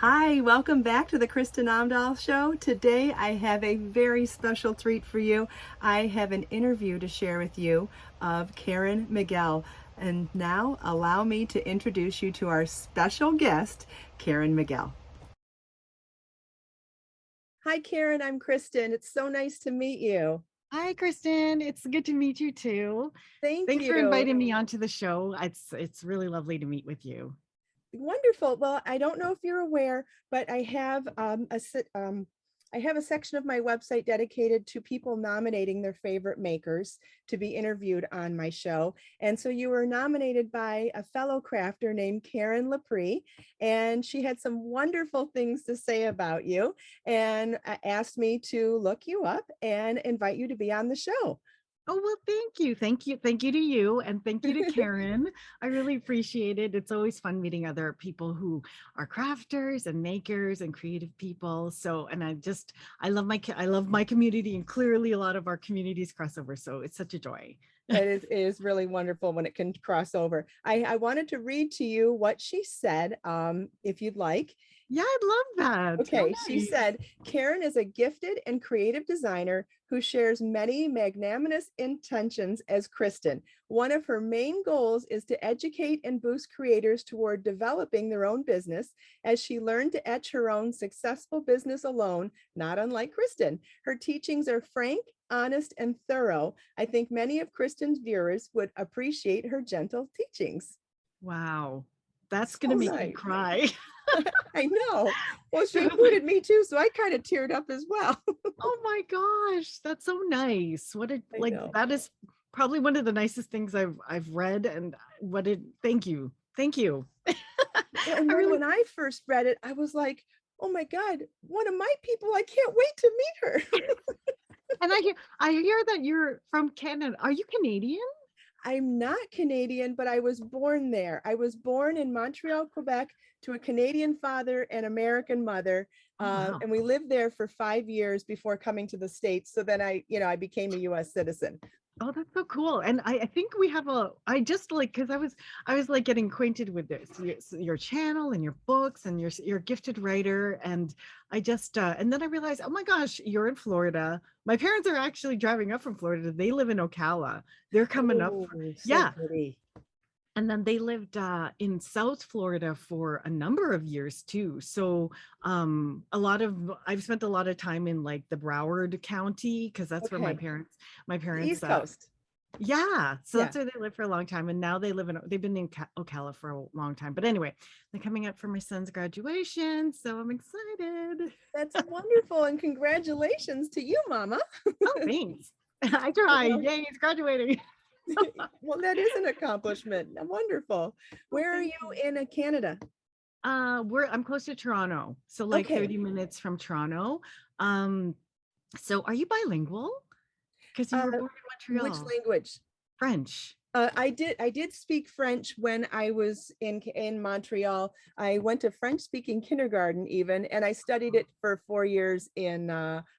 Hi, welcome back to the Kristin Omdahl Show. Today I have a very special treat for you. I have an interview to share with you of Karen Miguel. And now allow me to introduce you to our special guest, Karen Miguel. Hi, Karen. I'm Kristin. It's so nice to meet you. Hi, Kristen. It's good to meet you too. Thank Thanks for you. inviting me onto the show. It's really lovely to meet with you. Wonderful. Well, I don't know if you're aware, but I have a section of my website dedicated to people nominating their favorite makers to be interviewed on my show. And so you were nominated by a fellow crafter named Karen Lepre, and she had some wonderful things to say about you and asked me to look you up and invite you to be on the show. Oh, well, thank you. Thank you. Thank you to you. And thank you to Karen. I really appreciate it. It's always fun meeting other people who are crafters and makers and creative people. So, and I love I love my community, and clearly a lot of our communities cross over. So it's such a joy. It is really wonderful when it can cross over. I wanted to read to you what she said, if you'd like. Yeah, I'd love that. How Okay, she nice. said, Karen is a gifted and creative designer who shares many magnanimous intentions as Kristin. One of her main goals is to educate and boost creators toward developing their own business, as she learned to etch her own successful business alone, not unlike Kristin. Her teachings are frank, honest, and thorough. I think many of Kristin's viewers would appreciate her gentle teachings. Wow. That's going to So make me nice. cry. I know. Well, she So included me too, so I kind of teared up as well. Oh my gosh, that's so nice. What a I like know. that is probably one of the nicest things I've read, and what it thank you. Thank you. Well, and I then really when I first read it, I was like, oh my God, one of my people, I can't wait to meet her. and I hear that you're from Canada. Are you Canadian? I'm not Canadian, but I was born there. I was born in Montreal, Quebec, to a Canadian father and American mother. Oh wow. And we lived there for 5 years before coming to the States. So then I became a US citizen. Oh, that's so cool. And I think we have I just like, because I was like getting acquainted with this, your channel and your books, and you're a gifted writer. And I just, and then I realized, oh my gosh, you're in Florida. My parents are actually driving up from Florida. They live in Ocala. They're coming up. Oh, so Yeah. pretty. And then they lived in South Florida for a number of years too. So I've spent a lot of time in like the Broward County, because that's where my Okay. parents The parents East Coast. yeah, so Yeah. that's where they lived for a long time, and now they've been in Ocala for a long time. But anyway, they're coming up for my son's graduation, so I'm excited. That's wonderful. And congratulations to you, Mama. Oh, thanks. I try. Well, Yay, he's graduating. well, that is an accomplishment. Wonderful. Oh, Where are thank you you. in Canada? I'm close to Toronto, so like Okay. 30 minutes from Toronto. Um, so are you bilingual? Because you were Uh, born in which Montreal. language? French. I did speak French when I was in Montreal. I went to French speaking kindergarten even, and I studied it for 4 years in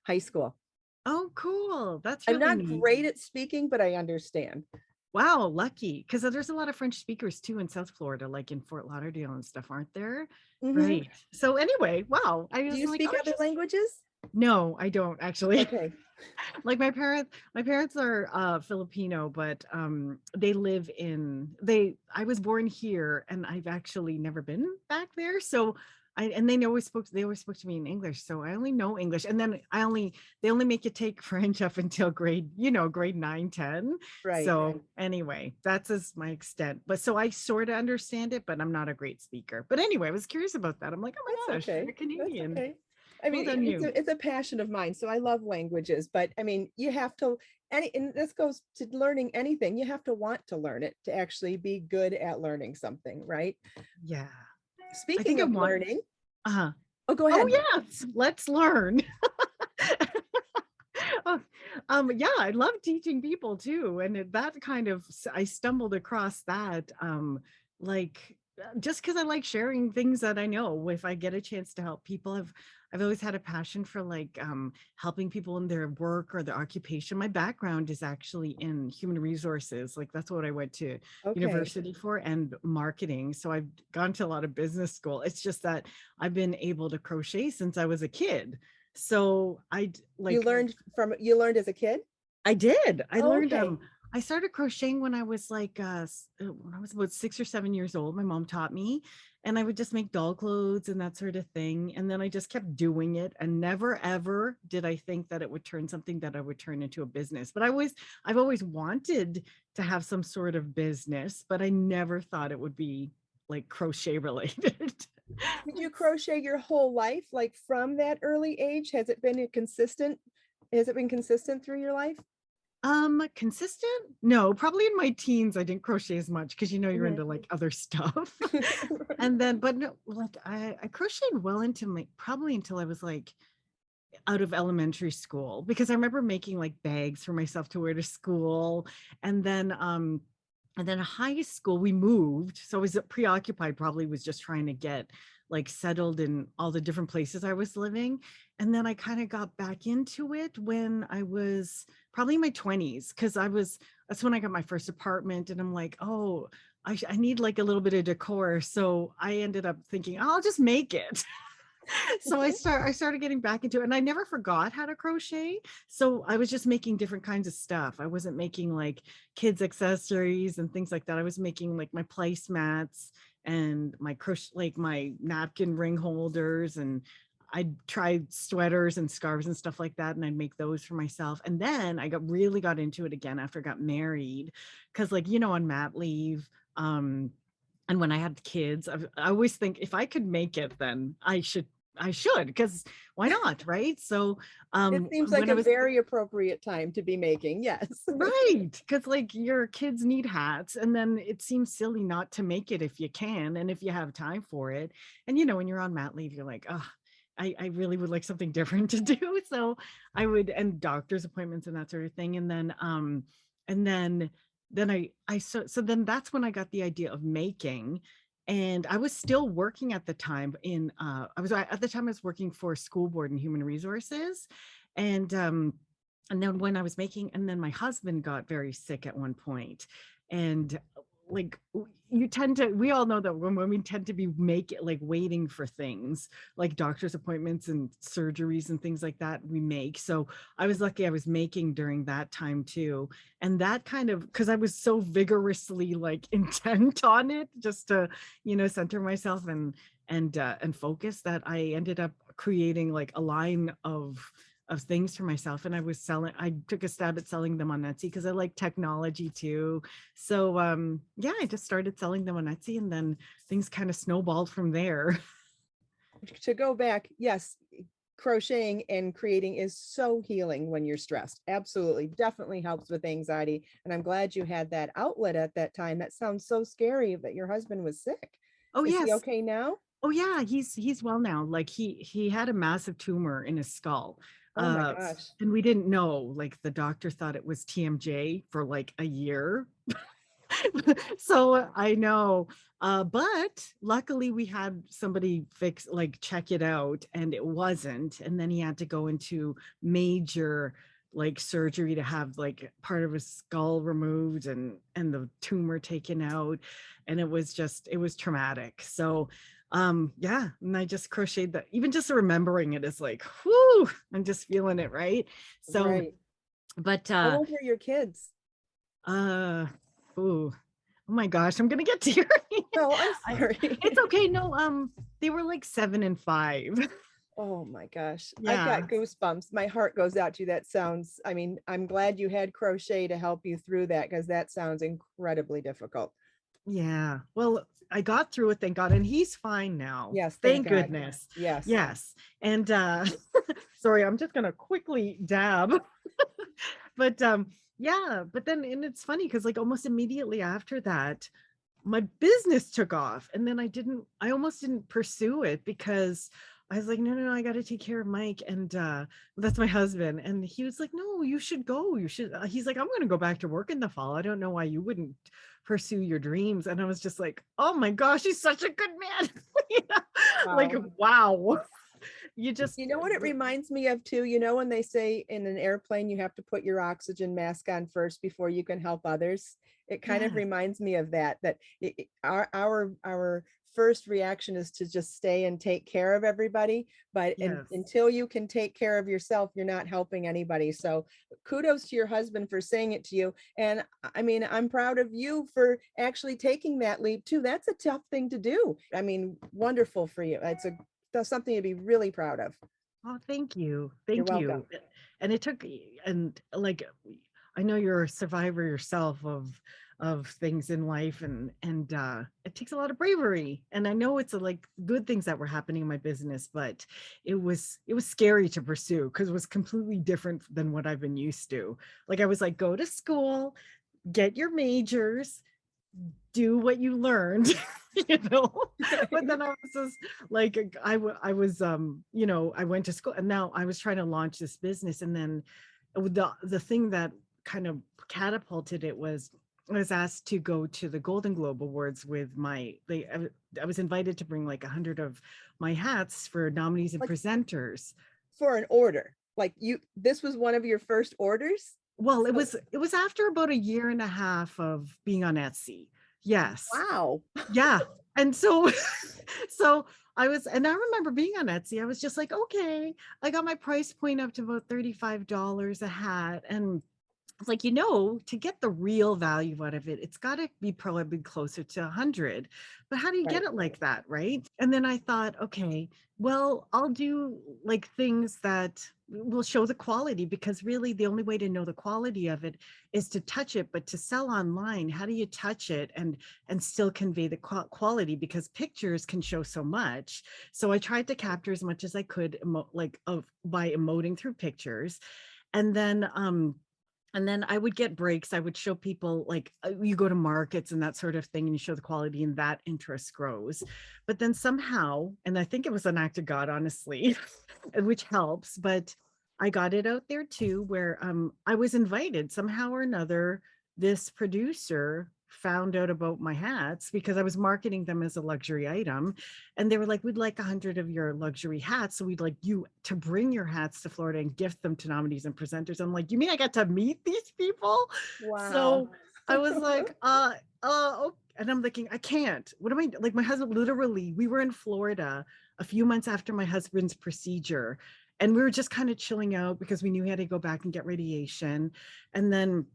high school. Oh, cool. That's I'm really not neat. great at speaking, but I understand. Wow, lucky. Because there's a lot of French speakers too in South Florida, like in Fort Lauderdale and stuff, aren't there? Hmm. Right. So anyway, wow. I Do was you like, speak oh, other just languages? no, I don't actually. Okay. Like my parents are Filipino, but they live in they I was born here, and I've actually never been back there. So and they always spoke to me in English, so I only know English. And then they only make you take French up until grade 9, 10. Right. So anyway, that's as my extent. But so I sort of understand it, but I'm not a great speaker. But anyway, I was curious about that. I'm like, oh That's my gosh, okay. you're That's Canadian. okay. I Well mean, done, you. it's a passion of mine. So I love languages, but I mean, you have to and this goes to learning anything. You have to want to learn it to actually be good at learning something, right? Yeah. I Speaking think I of want learning, uh-huh. oh, go Oh ahead. yes, let's learn. Oh, yeah, I love teaching people too, and that kind of I stumbled across that like just because I like sharing things that I know. If I get a chance to help people, I've always had a passion for like helping people in their work or their occupation. My background is actually in human resources. Like that's what I went to Okay. university for, and marketing. So I've gone to a lot of business school. It's just that I've been able to crochet since I was a kid. So like You learned as a kid? I did. I Oh, learned okay. I started crocheting when I was like when I was about 6 or 7 years old. My mom taught me, and I would just make doll clothes and that sort of thing. And then I just kept doing it, and never ever did I think that it would turn something that I would turn into a business. But I've always wanted to have some sort of business, but I never thought it would be like crochet related. Did you crochet your whole life, like from that early age? Has it been consistent through your life? Consistent? No, probably in my teens I didn't crochet as much because you're Mhm. into like other stuff. And then, but no, like I crocheted well into my probably until I was like out of elementary school, because I remember making like bags for myself to wear to school. And then high school we moved, so I was preoccupied, probably was just trying to get like settled in all the different places I was living. And then I kind of got back into it when I was probably in my 20s, because that's when I got my first apartment, and I'm like, oh, I need like a little bit of decor. So I ended up thinking, oh, I'll just make it. So I started getting back into it, and I never forgot how to crochet. So I was just making different kinds of stuff. I wasn't making like kids accessories and things like that. I was making like my placemats and my crochet, like my napkin ring holders, and I tried sweaters and scarves and stuff like that, and I'd make those for myself. And then I really got into it again after I got married, because like on mat leave, and when I had kids, I always think if I could make it, then I should, because why not, right? So It seems like when I a was very appropriate time to be making. Yes. right, because like your kids need hats, and then it seems silly not to make it if you can and if you have time for it. And when you're on mat leave, you're like, oh, I really would like something different to do. So I would, and doctor's appointments and that sort of thing. And then so then that's when I got the idea of making. And I was still working at the time at the time I was working for school board and human resources. And then when I was making, and then my husband got very sick at one point, and like we all know that when women tend to be waiting for things like doctor's appointments and surgeries and things like that, we make. So I was lucky I was making during that time too. And that kind of, because I was so vigorously like intent on it, just to center myself and focus, that I ended up creating like a line of things for myself. And I took a stab at selling them on Etsy because I like technology too. So yeah, I just started selling them on Etsy, and then things kind of snowballed from there. To go back, yes, crocheting and creating is so healing when you're stressed. Absolutely. Definitely helps with anxiety. And I'm glad you had that outlet at that time. That sounds so scary that your husband was sick. Oh Is he yes. okay now? Oh yeah, he's well now. Like he had a massive tumor in his skull. Oh my gosh. And we didn't know, like the doctor thought it was TMJ for like a year. So I know. But luckily we had somebody check it out, and it wasn't. And then he had to go into major like surgery to have like part of his skull removed and the tumor taken out. And it was traumatic. So yeah, and I just crocheted that. Even just remembering it is like, whoo, I'm just feeling it, right? So, Right. but How old were your kids? uh ooh, oh my gosh, I'm gonna get teary. No, I'm I, sorry. it's okay. No, they were like 7 and 5. Oh my gosh. I've Yeah. got goosebumps. My heart goes out to you. That sounds, I mean, I'm glad you had crochet to help you through that, because that sounds incredibly difficult. Yeah. Well, I got through it, thank God, and he's fine now. Yes, thank Thank God. goodness. Yes. Yes. And sorry, I'm just gonna quickly dab. But yeah, but then, and it's funny because like almost immediately after that, my business took off, and then I almost didn't pursue it because I was like, no, no, no, I got to take care of Mike. And that's my husband. And he was like, no, you should go. You should. He's like, I'm going to go back to work in the fall. I don't know why you wouldn't pursue your dreams. And I was just like, oh my gosh, he's such a good man. You know? Like, Wow. wow. You just, You know what it reminds me of too? You know, when they say in an airplane, you have to put your oxygen mask on first before you can help others. It kind of yes, reminds me of that, our first reaction is to just stay and take care of everybody. But yes. until you can take care of yourself, you're not helping anybody. So kudos to your husband for saying it to you. And I mean, I'm proud of you for actually taking that leap too. That's a tough thing to do. I mean, wonderful for you. That's something to be really proud of. Oh, thank you. You're Thank welcome. you. And it took, and like, I know you're a survivor yourself of things in life, and it takes a lot of bravery. And I know it's like good things that were happening in my business, but it was scary to pursue because it was completely different than what I've been used to. Like I was like, go to school, get your majors, do what you learned, you know. But then I was just like, I was I went to school, and now I was trying to launch this business. And then the thing that kind of catapulted it was I was asked to go to the Golden Globe Awards with I was invited to bring like 100 of my hats for nominees and Like presenters. for an order, like this was one of your first orders. Well, it So, was it was after about a year and a half of being on Etsy. Yes. wow. Yeah. And so so and I remember being on Etsy, I was just like, okay, I got my price point up to about $35 a hat. And it's like, to get the real value out of it, it's got to be probably closer to 100. But how do you get Right. it like that, right? And then I thought, okay, well, I'll do like things that will show the quality, because really the only way to know the quality of it is to touch it. But to sell online, how do you touch it and still convey the quality? Because pictures can show so much. So I tried to capture as much as I could, by emoting through pictures. And then I would get breaks. I would show people, like, you go to markets and that sort of thing, and you show the quality, and that interest grows. But then somehow, and I think it was an act of God, honestly, which helps, but I got it out there too, where I was invited somehow or another. This producer found out about my hats because I was marketing them as a luxury item. And they were like, we'd like 100 of your luxury hats. So we'd like you to bring your hats to Florida and gift them to nominees and presenters. I'm like, you mean I got to meet these people? Wow. So I was like, oh, and I'm thinking, I can't. What am I, like, my husband, literally, we were in Florida a few months after my husband's procedure. And we were just kind of chilling out because we knew he had to go back and get radiation. And then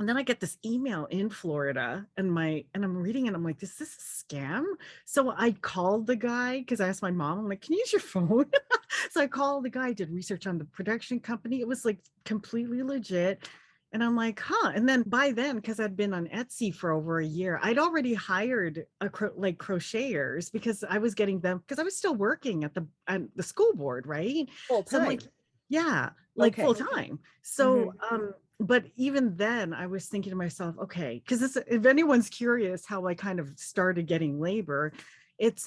I get this email in Florida, and I'm reading it. I'm like, is this a scam? So I called the guy because I asked my mom, I'm like, can you use your phone? So I called the guy, did research on the production company. It was like completely legit. And I'm like, huh. And then by then, because I'd been on Etsy for over a year, I'd already hired like crocheters, because I was getting them because I was still working at the school board, right? Full So I'm like, time. yeah, like Okay. full time. So Mhm. but even then I was thinking to myself, okay, because if anyone's curious how I kind of started getting labor, it's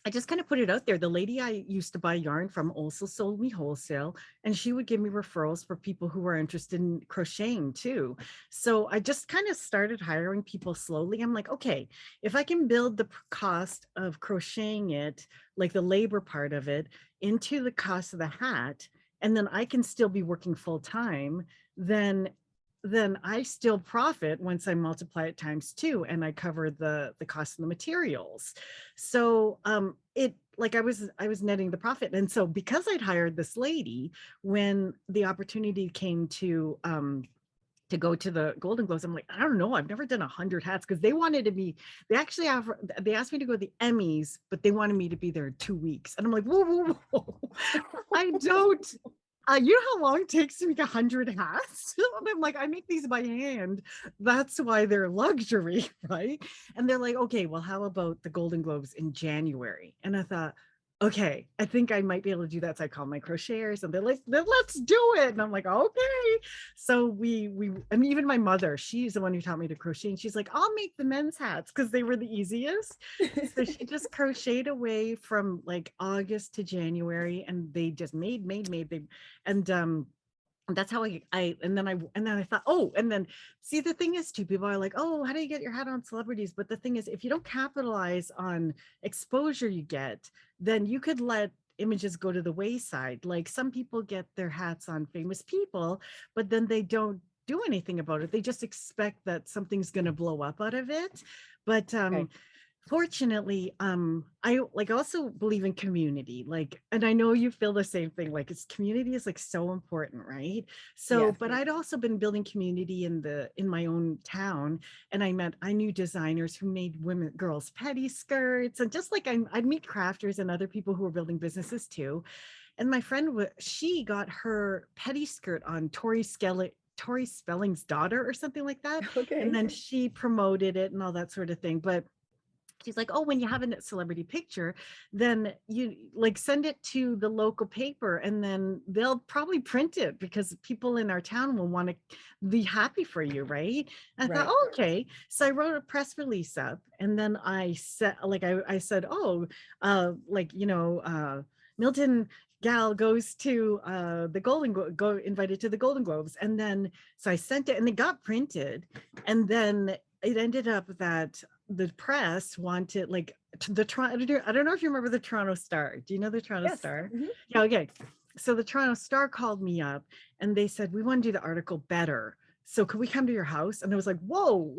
I just kind of put it out there. The lady I used to buy yarn from also sold me wholesale, and she would give me referrals for people who were interested in crocheting too. So I just kind of started hiring people slowly. I'm like, okay, if I can build the cost of crocheting it, like the labor part of it, into the cost of the hat, and then I can still be working full time, then I still profit once I multiply it times two, and I cover the cost of the materials. So it, like, I was netting the profit. And so because I'd hired this lady, when the opportunity came to go to the Golden Globes, I'm like, I don't know, I've never done 100 hats, because they asked me to go to the Emmys, but they wanted me to be there 2 weeks. And I'm like, whoa, whoa, whoa. I don't, you know how long it takes to make 100 hats? And I'm like, I make these by hand. That's why they're luxury, right? And they're like, okay, well, how about the Golden Globes in January? And I thought, okay, I think I might be able to do that. So I called my crocheters and they're like, let's do it. And I'm like, okay. So and even my mother, she's the one who taught me to crochet. And she's like, I'll make the men's hats because they were the easiest. So she just crocheted away from like August to January and they just made. And that's how and then I thought, oh, and then see, the thing is too, people are like, oh, how do you get your hat on celebrities? But the thing is, if you don't capitalize on exposure you get, then you could let images go to the wayside. Like some people get their hats on famous people, but then they don't do anything about it. They just expect that something's going to blow up out of it. But Okay. fortunately, I like also believe in community, like, and I know you feel the same thing, like it's community is like so important, right? So, Yes. but I'd also been building community in my own town, and I knew designers who made girls petty skirts, and just like I'd meet crafters and other people who were building businesses too. And my friend, she got her petty skirt on Tori Spelling's daughter or something like that. And Okay. then she promoted it and all that sort of thing. But she's like, oh, when you have a celebrity picture, then you like send it to the local paper and then they'll probably print it because people in our town will want to be happy for you, right? And I thought, Right. oh, okay. So I wrote a press release up and then I said, like, I said, oh, Milton Gal goes to go invited to the Golden Globes. And then, so I sent it and it got printed. And then it ended up that the press wanted like the Toronto. I don't know if you remember the Toronto Star. Do you know the Toronto Yes. Star? Mhm. Yeah. Okay. So the Toronto Star called me up and they said, we want to do the article better. So could we come to your house? And I was like, whoa.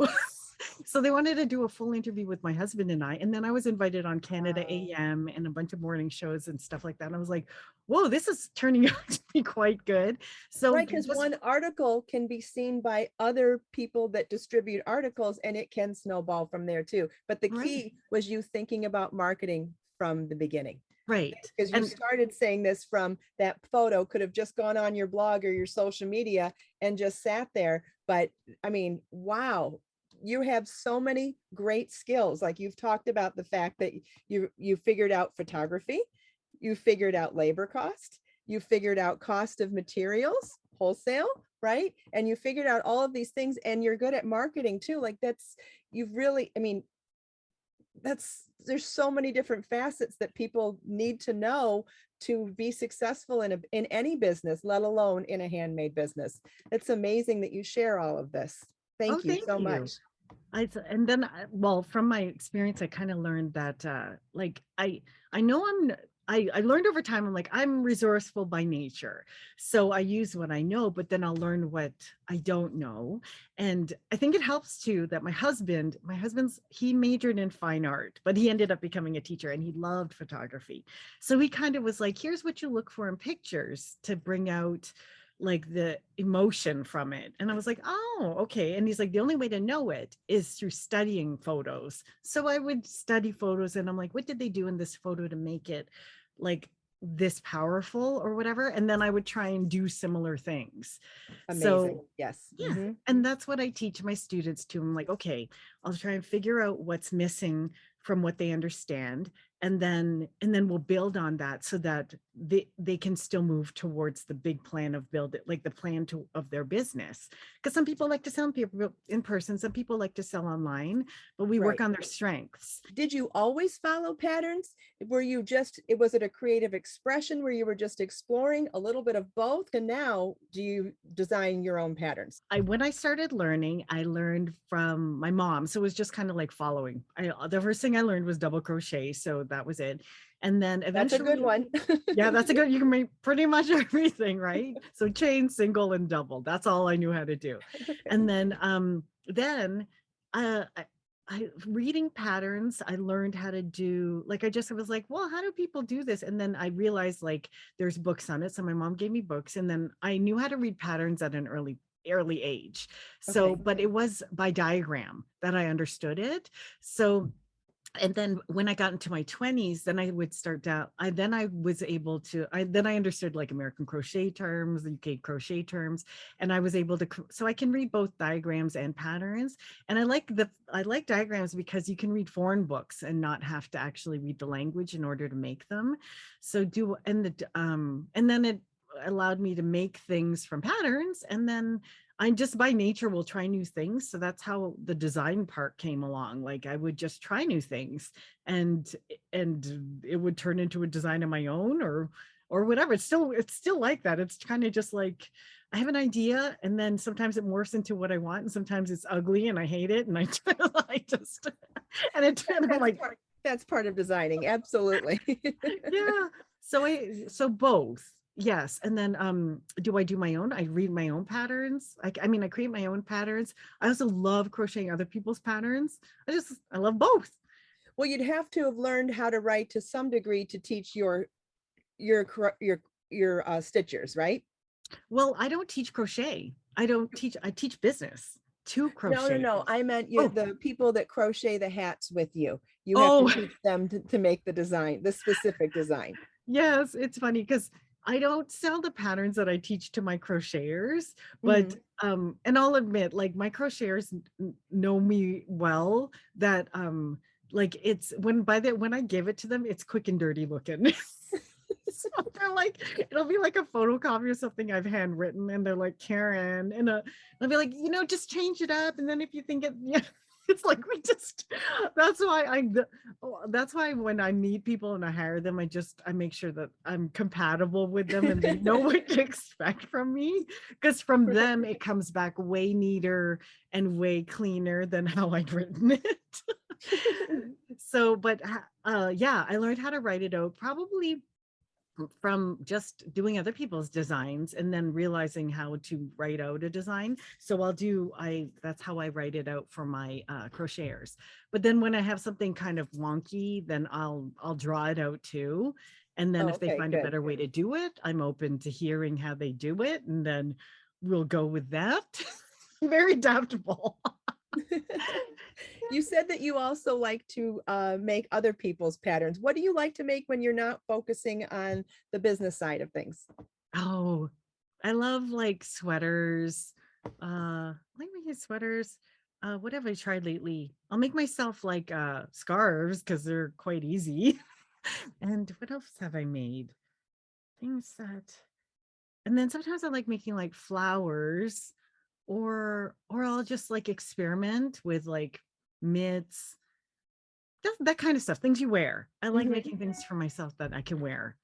So they wanted to do a full interview with my husband and I. And then I was invited on Canada Wow. AM and a bunch of morning shows and stuff like that. And I was like, whoa, this is turning out to be quite good. So Right, because just one article can be seen by other people that distribute articles and it can snowball from there too. But the right, key was you thinking about marketing from the beginning. right. Because you And started saying this from that photo could have just gone on your blog or your social media and just sat there. But I mean, wow, you have so many great skills. Like you've talked about the fact that you figured out photography, you figured out labor cost, you figured out cost of materials, wholesale, right? And you figured out all of these things and you're good at marketing too. Like you've really, I mean, there's so many different facets that people need to know to be successful in any business, let alone in a handmade business. It's amazing that you share all of this. oh, Thank you thank so you. much. And then, well, from my experience, I kind of learned that, like, I know I learned over time, I'm like, I'm resourceful by nature. So I use what I know, but then I'll learn what I don't know. And I think it helps too that he majored in fine art, but he ended up becoming a teacher and he loved photography. So he kind of was like, here's what you look for in pictures to bring out like the emotion from it. And I was like, oh, okay. And he's like, the only way to know it is through studying photos. So I would study photos and I'm like, what did they do in this photo to make it like this powerful or whatever? And then I would try and do similar things. Amazing. So Yes. yeah, and that's what I teach my students too. I'm like, okay, I'll try and figure out what's missing from what they understand, and then we'll build on that so that they can still move towards the big plan of build it, like the plan of their business. Because some people like to sell people in person, some people like to sell online, but we work Right. on their strengths. Did you always follow patterns? Was it a creative expression where you were just exploring a little bit of both? And now do you design your own patterns? When I started learning, I learned from my mom. So it was just kind of like following. The first thing I learned was double crochet. So that was it. And then That's a good eventually, one. yeah, that's a good, you can make pretty much everything, right? So chain, single, and double. That's all I knew how to do. Okay. And then reading patterns, I learned how to do, like, I just was like, well, how do people do this? And then I realized like there's books on it. So my mom gave me books and then I knew how to read patterns at an early age. So, Okay. but it was by diagram that I understood it. So And then when I got into my 20s, then I would start down. Then I was able to, then I understood like American crochet terms, UK crochet terms, and I was able to, so I can read both diagrams and patterns. And I like diagrams because you can read foreign books and not have to actually read the language in order to make them. And then it allowed me to make things from patterns, and then I just by nature will try new things. So that's how the design part came along. Like I would just try new things, and it would turn into a design of my own, or whatever. It's still like that. It's kind of just like I have an idea, and then sometimes it morphs into what I want, and sometimes it's ugly and I hate it, and I just and I'm like, that's part of designing. Absolutely. yeah. So both. Yes. And then do I do my own? I read my own patterns. I mean, I create my own patterns. I also love crocheting other people's patterns. I love both. Well, you'd have to have learned how to write to some degree to teach your stitchers, right? Well, I don't teach crochet. I teach business to crochet. No. I meant Oh, the people that crochet the hats with you. You have oh, to teach them to make the design, the specific design. yes. It's funny because I don't sell the patterns that I teach to my crocheters, but Mhm. and I'll admit, like my crocheters know me well, that like it's when I give it to them, it's quick and dirty looking. So they're like, it'll be like a photocopy or something I've handwritten, and they're like, Karen, and I'll be like, just change it up, and then if you think it, yeah, it's like that's why that's why when I meet people and I hire them, I make sure that I'm compatible with them and they know what to expect from me, because from them it comes back way neater and way cleaner than how I'd written it. So, but yeah, I learned how to write it out probably from just doing other people's designs and then realizing how to write out a design. So that's how I write it out for my crocheters. But then when I have something kind of wonky, then I'll draw it out too. And then Oh, if they okay, find a good. better way to do it, I'm open to hearing how they do it, and then we'll go with that. Very adaptable. You said that you also like to make other people's patterns. What do you like to make when you're not focusing on the business side of things? Oh, I love like sweaters. Like making sweaters. What have I tried lately? I'll make myself like scarves because they're quite easy. And what else have I made? Things that, and then sometimes I like making like flowers, or I'll just like experiment with like mitts, that kind of stuff, things you wear. I like Mhm. making things for myself that I can wear.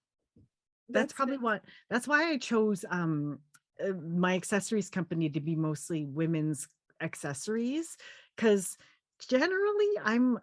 That's That's probably that's why I chose my accessories company to be mostly women's accessories, because generally I'm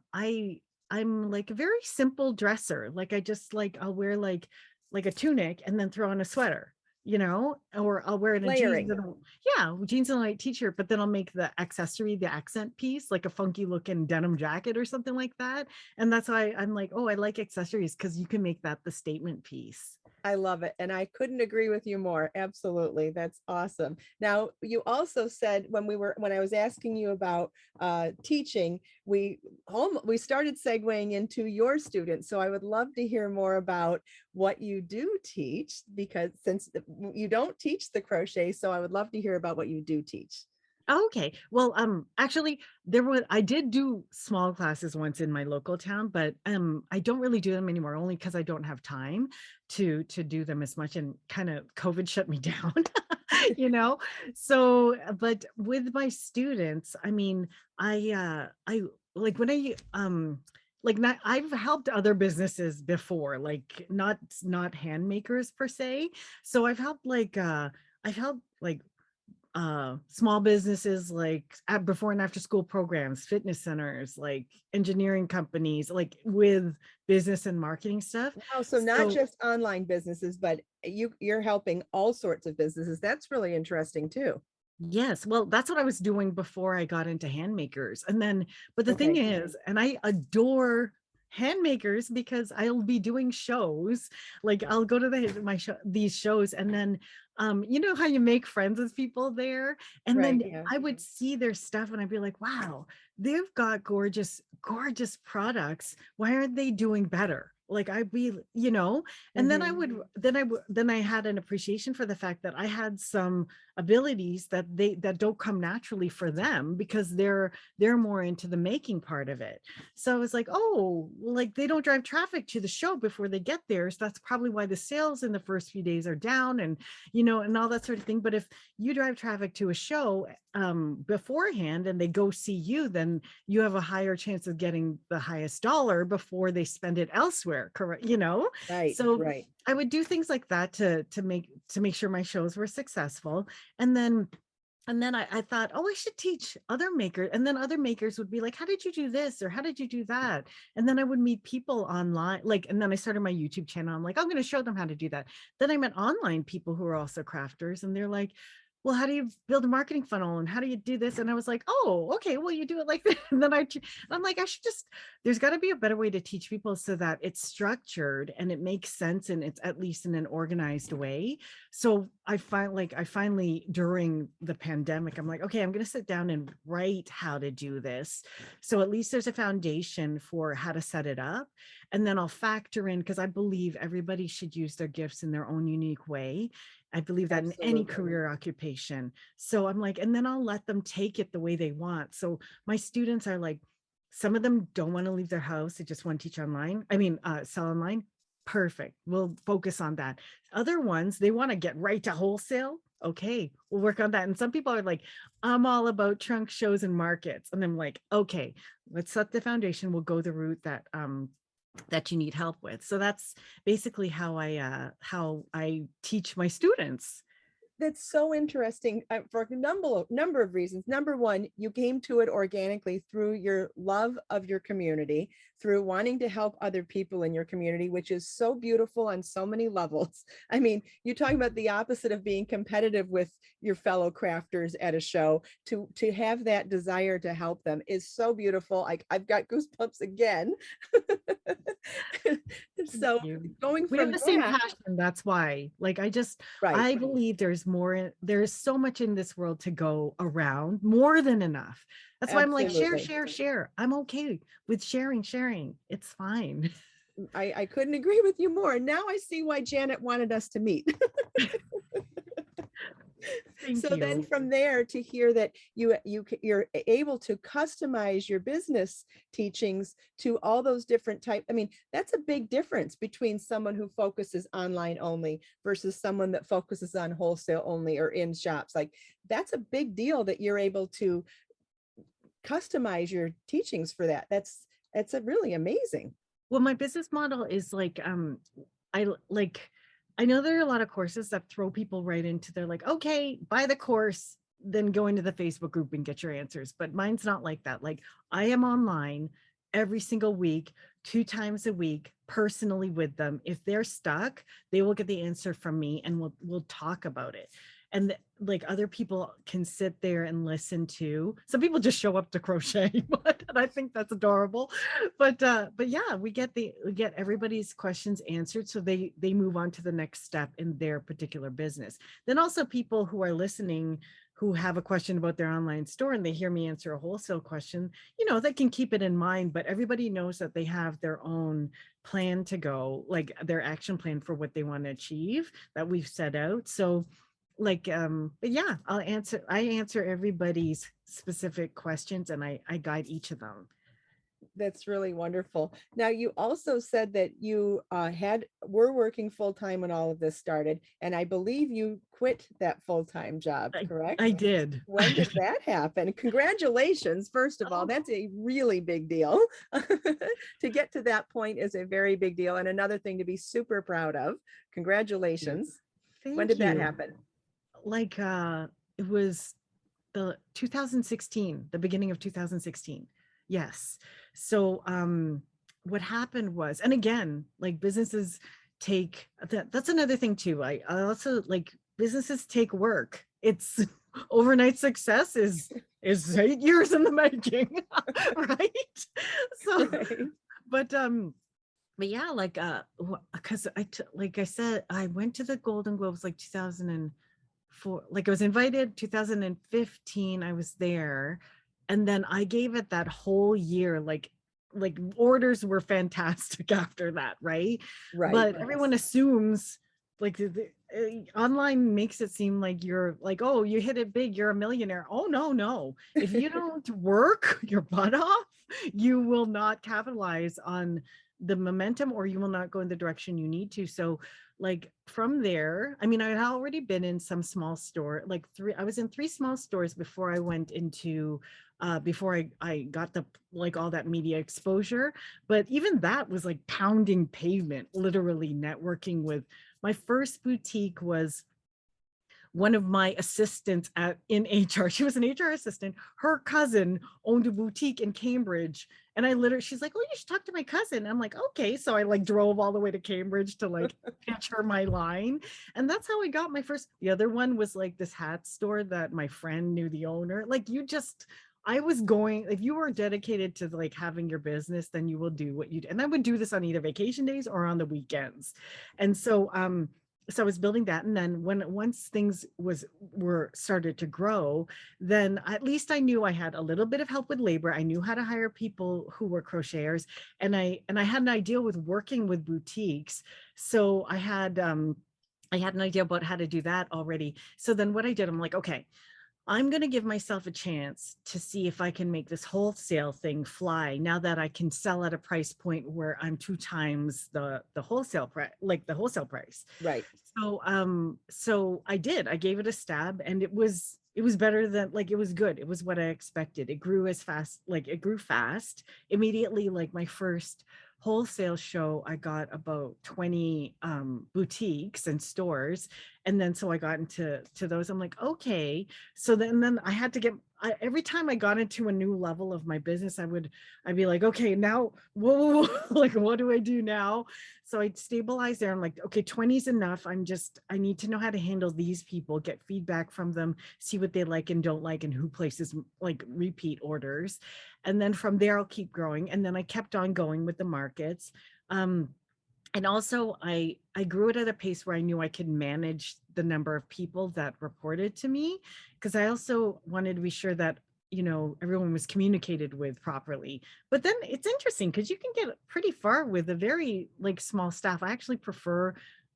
like a very simple dresser. Like I just like I'll wear like a tunic and then throw on a sweater, or I'll wear it in jeans layering. and jeans and a light t-shirt, but then I'll make the accessory the accent piece, like a funky looking denim jacket or something like that. And that's why I'm like, oh, I like accessories because you can make that the statement piece. I love it. And I couldn't agree with you more. Absolutely. That's awesome. Now, you also said when I was asking you about teaching, we started segueing into your students. So I would love to hear more about what you do teach, because since you don't teach the crochet, so I would love to hear about what you do teach. Okay. Well, actually, I did do small classes once in my local town, but I don't really do them anymore, only because I don't have time to do them as much, and kind of COVID shut me down, you know. So, but with my students, I mean, I like when I've helped other businesses before, like not hand makers per se. So I've helped like small businesses, like at before and after school programs, fitness centers, like engineering companies, like with business and marketing stuff. Wow, so not So just online businesses, but you're helping all sorts of businesses. That's really interesting too. yes, well, that's what I was doing before I got into hand makers. And then, but the thing Okay. is, and I adore hand makers because I'll be doing shows. Like I'll go to these shows, and then you know how you make friends with people there, and Right. then Yeah. I would see their stuff and I'd be like, wow, they've got gorgeous, gorgeous products. Why aren't they doing better? Like I'd be, you know, and then Mhm. then I had an appreciation for the fact that I had some abilities that don't come naturally for them because they're more into the making part of it. So I was like, oh, like they don't drive traffic to the show before they get there. So that's probably why the sales in the first few days are down, and, you know, and all that sort of thing. But if you drive traffic to a show beforehand and they go see you, then you have a higher chance of getting the highest dollar before they spend it elsewhere. Correct. You know, Right. so Right. I would do things like that to make sure my shows were successful. And then I thought, oh, I should teach other makers. And then other makers would be like, how did you do this? Or how did you do that? And then I would meet people online. Like, and then I started my YouTube channel. I'm like, I'm going to show them how to do that. Then I met online people who are also crafters. And they're like, well, how do you build a marketing funnel? And how do you do this? And I was like, oh, okay, well, you do it like that. And then I'm like, I should just, there's got to be a better way to teach people so that it's structured and it makes sense. And it's at least in an organized way. So I finally during the pandemic, I'm like, okay, I'm going to sit down and write how to do this. So at least there's a foundation for how to set it up. And then I'll factor in, because I believe everybody should use their gifts in their own unique way. I believe that in any Absolutely. career occupation. So I'm like, and then I'll let them take it the way they want. So my students are like, some of them don't want to leave their house. They just want to teach online. I mean, sell online. Perfect. We'll focus on that. Other ones, they want to get right to wholesale. Okay, we'll work on that. And some people are like, I'm all about trunk shows and markets. And I'm like, okay, let's set the foundation. We'll go the route that you need help with. So that's basically how I teach my students. That's so interesting for a number of reasons. Number one, you came to it organically through your love of your community, through wanting to help other people in your community, which is so beautiful on so many levels. I mean, you're talking about the opposite of being competitive with your fellow crafters at a show. To have that desire to help them is so beautiful. Like I've got goosebumps again. Thank So you. going We have from the same that, passion. That's why. Like right? I believe there's so much in this world to go around, more than enough. That's why I'm like, share, Absolutely. share, share. I'm okay with sharing. It's fine. I couldn't agree with you more. Now I see why Janet wanted us to meet. Thank So then you. from there to hear that you're able to customize your business teachings to all those different type. I mean, that's a big difference between someone who focuses online only versus someone that focuses on wholesale only or in shops. Like that's a big deal that you're able to customize your teachings for that. That's a really amazing. Well, my business model is like, I like, I know there are a lot of courses that throw people right into, they're like, okay, buy the course, then go into the Facebook group and get your answers. But mine's not like that. Like I am online every single week, 2 times a week, personally with them. If they're stuck, they will get the answer from me and we'll talk about it. And like other people can sit there and listen to. Some people just show up to crochet, and I think that's adorable. But yeah, we get everybody's questions answered, so they move on to the next step in their particular business. Then also people who are listening who have a question about their online store and they hear me answer a wholesale question, they can keep it in mind, but everybody knows that they have their own plan to go, like their action plan for what they want to achieve that we've set out. So like but yeah, I answer everybody's specific questions, and I guide each of them. That's really wonderful. Now, you also said that you were working full time when all of this started, and I believe you quit that full time job, I correct? did. When did that happen? Congratulations, first of all, Oh, that's a really big deal. To get to that point is a very big deal, and another thing to be super proud of. Congratulations. When thank did that you. happen? Like it was the 2016, the beginning of 2016. Yes. So what happened was, and again, like businesses that's another thing too. I also like businesses take work. It's overnight success is 8 years in the making. Right. So Right. But yeah, like because like I said, I went to the Golden Globes like 2004. Like I was invited 2015. I was there, and then I gave it that whole year. Like orders were fantastic after that, right? Right. But everyone assumes like online makes it seem like you're like, oh, you hit it big, you're a millionaire. Oh no, no. If you don't work your butt off, you will not capitalize on the momentum, or you will not go in the direction you need to. So like from there, I mean, I had already been in some small store, like I was in 3 small stores before I went into before I got the like all that media exposure. But even that was like pounding pavement, literally networking with my first boutique was one of my assistants in HR. She was an HR assistant. Her cousin owned a boutique in Cambridge. And I literally, she's like, oh, you should talk to my cousin. I'm like, okay. So I like drove all the way to Cambridge to like pitch her my line. And that's how I got my first. The other one was like this hat store that my friend knew the owner. Like I was going, if you were dedicated to like having your business, then you will do what you do. And I would do this on either vacation days or on the weekends. And so I was building that, and then once things were started to grow, then at least I knew I had a little bit of help with labor. I knew how to hire people who were crocheters, and I had an idea with working with boutiques. So I had an idea about how to do that already. So then what I did, I'm like, okay, I'm going to give myself a chance to see if I can make this wholesale thing fly now that I can sell at a price point where I'm 2 times the wholesale price, like the wholesale price. Right. So I did. I gave it a stab, and it was better than, like, it was good. It was what I expected. It grew as fast, like it grew fast immediately. Like my first wholesale show, I got about 20 boutiques and stores, and then so I got into those. I'm like, okay. So then I had to get every time I got into a new level of my business, I'd be like, okay, now whoa, like what do I do now? So I'd stabilize there. I'm like, okay, 20 is enough. I need to know how to handle these people, get feedback from them, see what they like and don't like, and who places like repeat orders. And then from there, I'll keep growing. And then I kept on going with the markets. And also I grew it at a pace where I knew I could manage the number of people that reported to me, because I also wanted to be sure that everyone was communicated with properly. But then it's interesting because you can get pretty far with a very like small staff. I actually prefer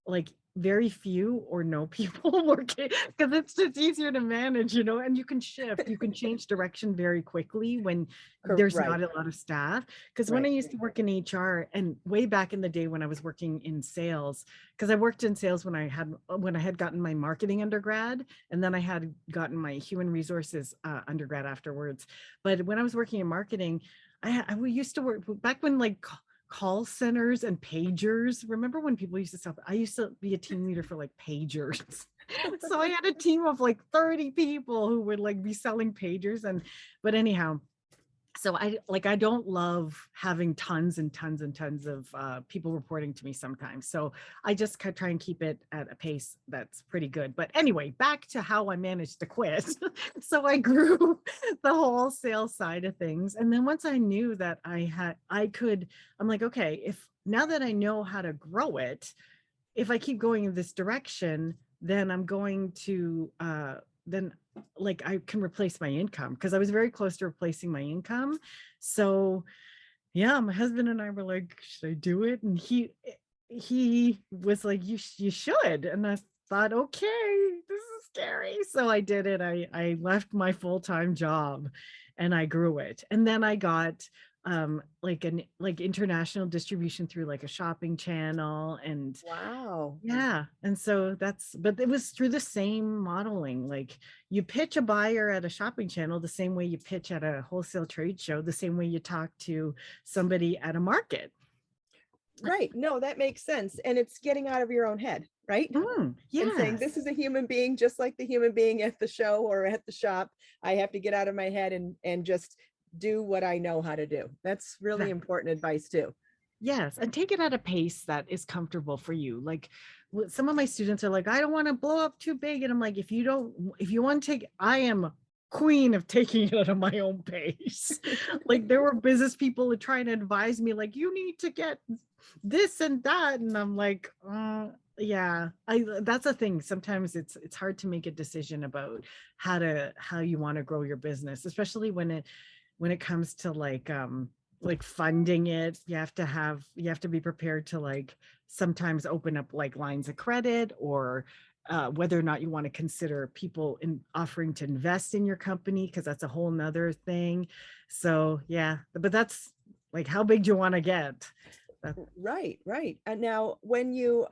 like very few or no people working, because it's just easier to manage, and you can change direction very quickly when there's Right. not a lot of staff. Because when I Right. used to work in HR, and way back in the day when I was working in sales, because I worked in sales when I had gotten my marketing undergrad, and then I had gotten my human resources undergrad afterwards. But when I was working in marketing, we used to work back when like call centers and pagers. Remember when people used to stuff? I used to be a team leader for like pagers. So I had a team of like 30 people who would like be selling pagers. But anyhow, so I don't love having tons and tons and tons of people reporting to me sometimes. So I just try and keep it at a pace that's pretty good. But anyway, back to how I managed to quit. So I grew the wholesale side of things. And then once I knew that I'm like, okay, if now that I know how to grow it, if I keep going in this direction, then I'm going to then like I can replace my income, because I was very close to replacing my income. So yeah, my husband and I were like, should I do it? And he was like, you should. And I thought, okay, this is scary. So I did it. I left my full-time job and I grew it. And then I got like international distribution through like a shopping channel. And Wow. yeah, and so but it was through the same modeling. Like you pitch a buyer at a shopping channel the same way you pitch at a wholesale trade show, the same way you talk to somebody at a market. Right. No, that makes sense. And it's getting out of your own head, right? And saying, Yes. this is a human being, just like the human being at the show or at the shop. I have to get out of my head and just do what I know how to do. That's really important advice too. Yes, and take it at a pace that is comfortable for you. Like some of my students are like, I don't want to blow up too big. And I'm like, if you want to take, I am queen of taking it at my own pace. Like there were business people trying to advise me, like, you need to get this and that. And I'm like, yeah, that's a thing. Sometimes it's hard to make a decision about how you want to grow your business, especially when it comes to like funding it. You have to be prepared to like sometimes open up like lines of credit, or whether or not you want to consider people in offering to invest in your company, because that's a whole nother thing. So yeah, but that's like, how big do you want to get? Right, right. And now when you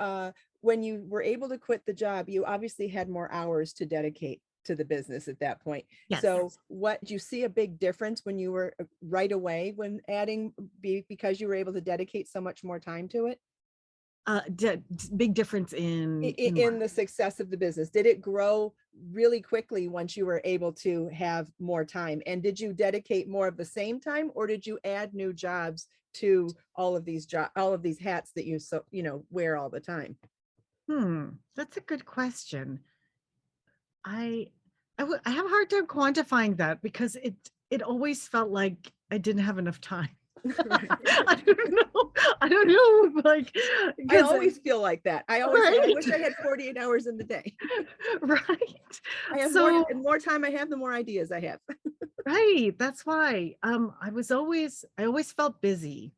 were able to quit the job, you obviously had more hours to dedicate to the business at that point. Yes. So what did you see a big difference when you were right away when adding because you were able to dedicate so much more time to it? Big difference in In the success of the business? Did it grow really quickly once you were able to have more time? And did you dedicate more of the same time, or did you add new jobs to all of these hats that you wear all the time? That's a good question. I I have a hard time quantifying that, because it always felt like I didn't have enough time. I don't know. I don't know. Like, I always feel like that. I always say, I right? wish I had 48 hours in the day. Right. I have So, the more time I have, the more ideas I have. right. That's why I always felt busy.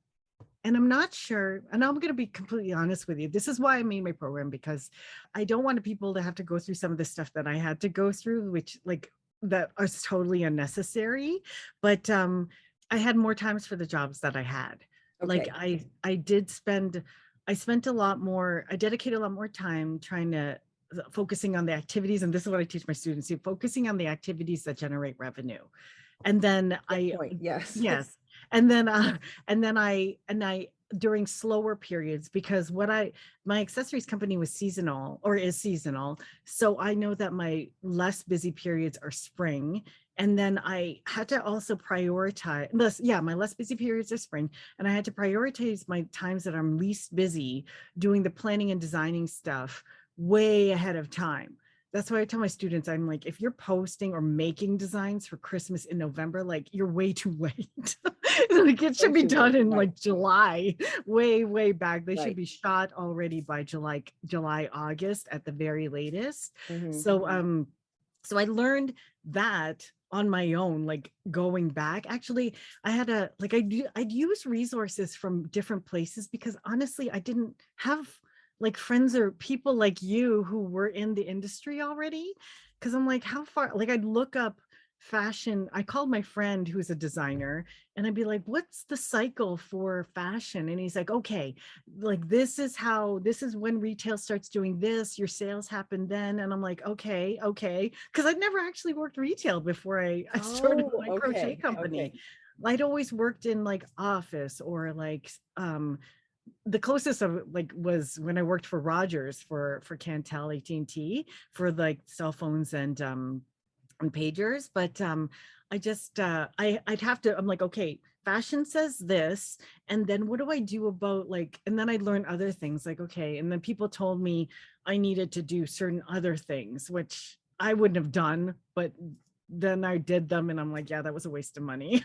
And I'm not sure, and I'm going to be completely honest with you. This is why I made my program, because I don't want people to have to go through some of the stuff that I had to go through, which like that is totally unnecessary. But I had more times for the jobs that I had. Like Okay. I spent a lot more, I dedicated a lot more time trying to focusing on the activities. And this is what I teach my students, focusing on the activities that generate revenue. And then Good point. Yes. yes. And then I during slower periods, because my accessories company was seasonal, or is seasonal. So I know that my less busy periods are spring. And then I had to also prioritize my less busy periods are spring. And I had to prioritize my times that I'm least busy doing the planning and designing stuff way ahead of time. That's why I tell my students, I'm like, if you're posting or making designs for Christmas in November, like, you're way too late. Like, it should be done in like July, way back. They should be shot already by July, August at the very latest. So so I learned that on my own, like going back. Actually, I had I'd use resources from different places, because honestly, I didn't have like friends or people like you who were in the industry already. Because I'm like, how far, like I'd look up fashion. I called my friend who's a designer, and I'd be like, what's the cycle for fashion? And he's like, okay, like this is when retail starts doing this, your sales happen then. And I'm like, okay, because I'd never actually worked retail before I started my crochet company. I'd always worked in like office, or like the closest of like was when I worked for Rogers for Cantel AT&T for like cell phones and pagers. But I just I'd have to, I'm like, okay, fashion says this, and then what do I do about like, and then I'd learn other things, like, okay, and then people told me I needed to do certain other things which I wouldn't have done, but then I did them, and I'm like, yeah, that was a waste of money.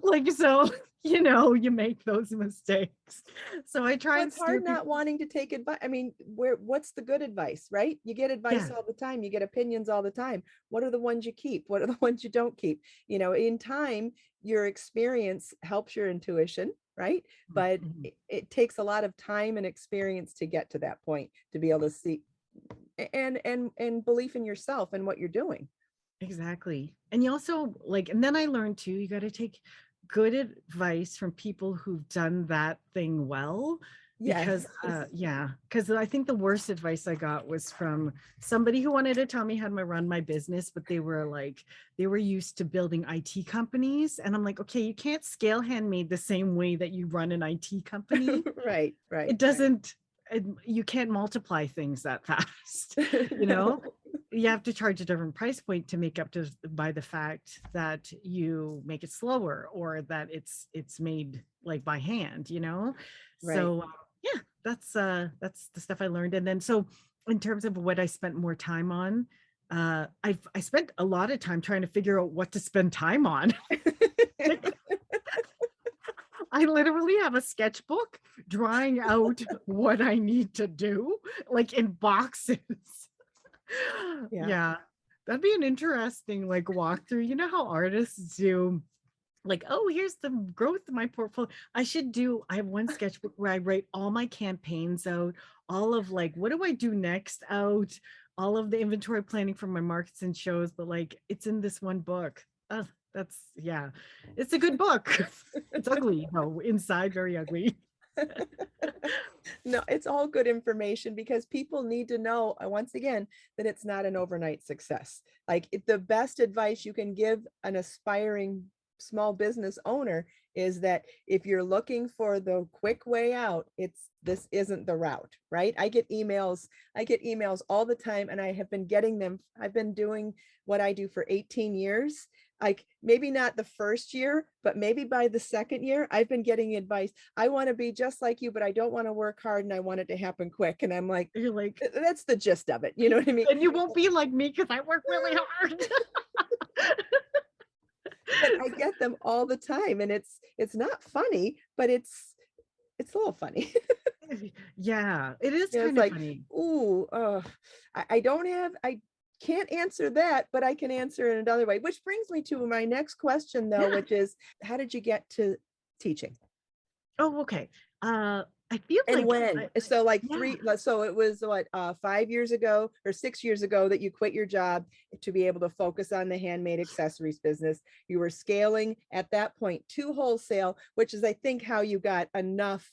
Like, so you make those mistakes. So I try and it's hard not wanting to take advice. I mean, what's the good advice, right? You get advice all the time, you get opinions all the time. What are the ones you keep? What are the ones you don't keep? In time, your experience helps your intuition, right? But it takes a lot of time and experience to get to that point, to be able to see and belief in yourself and what you're doing. Exactly. And you also like, and then I learned too, you got to take good advice from people who've done that thing well. Because because I think the worst advice I got was from somebody who wanted to tell me how to run my business, but they were used to building IT companies. And I'm like, okay, you can't scale handmade the same way that you run an IT company. Right. It doesn't, you can't multiply things that fast. You have to charge a different price point to make up to by the fact that you make it slower, or that it's made like by hand. So that's the stuff I learned. And then so in terms of what I spent more time on, I spent a lot of time trying to figure out what to spend time on. I literally have a sketchbook drawing out what I need to do, like in boxes. Yeah. Yeah, that'd be an interesting like walkthrough. You know how artists do like, oh, here's the growth of my portfolio. I have one sketchbook where I write all my campaigns out, all of like, what do I do next out, all of the inventory planning for my markets and shows, but like it's in this one book. That's, yeah, it's a good book. It's ugly though, inside very ugly. No, it's all good information because people need to know, once again, that it's not an overnight success. Like the best advice you can give an aspiring small business owner is that if you're looking for the quick way out, this isn't the route, right? I get emails all the time, and I have been getting them. I've been doing what I do for 18 years. Like maybe not the first year, but maybe by the second year, I've been getting advice. I want to be just like you, but I don't want to work hard and I want it to happen quick. And I'm like, You're like, that's the gist of it. You know what I mean? and you won't be like me because I work really hard. But I get them all the time, and it's not funny, but it's a little funny. Yeah, it is You know, it's kind of like, funny. ooh, I can't answer that, but I can answer it another way. Which brings me to my next question, though, Yeah. which is, how did you get to teaching? Oh, okay. I feel And like when? So like yeah. so it was what, 5 years ago or 6 years ago that you quit your job to be able to focus on the handmade accessories business. You were scaling at that point to wholesale, which is I think how you got enough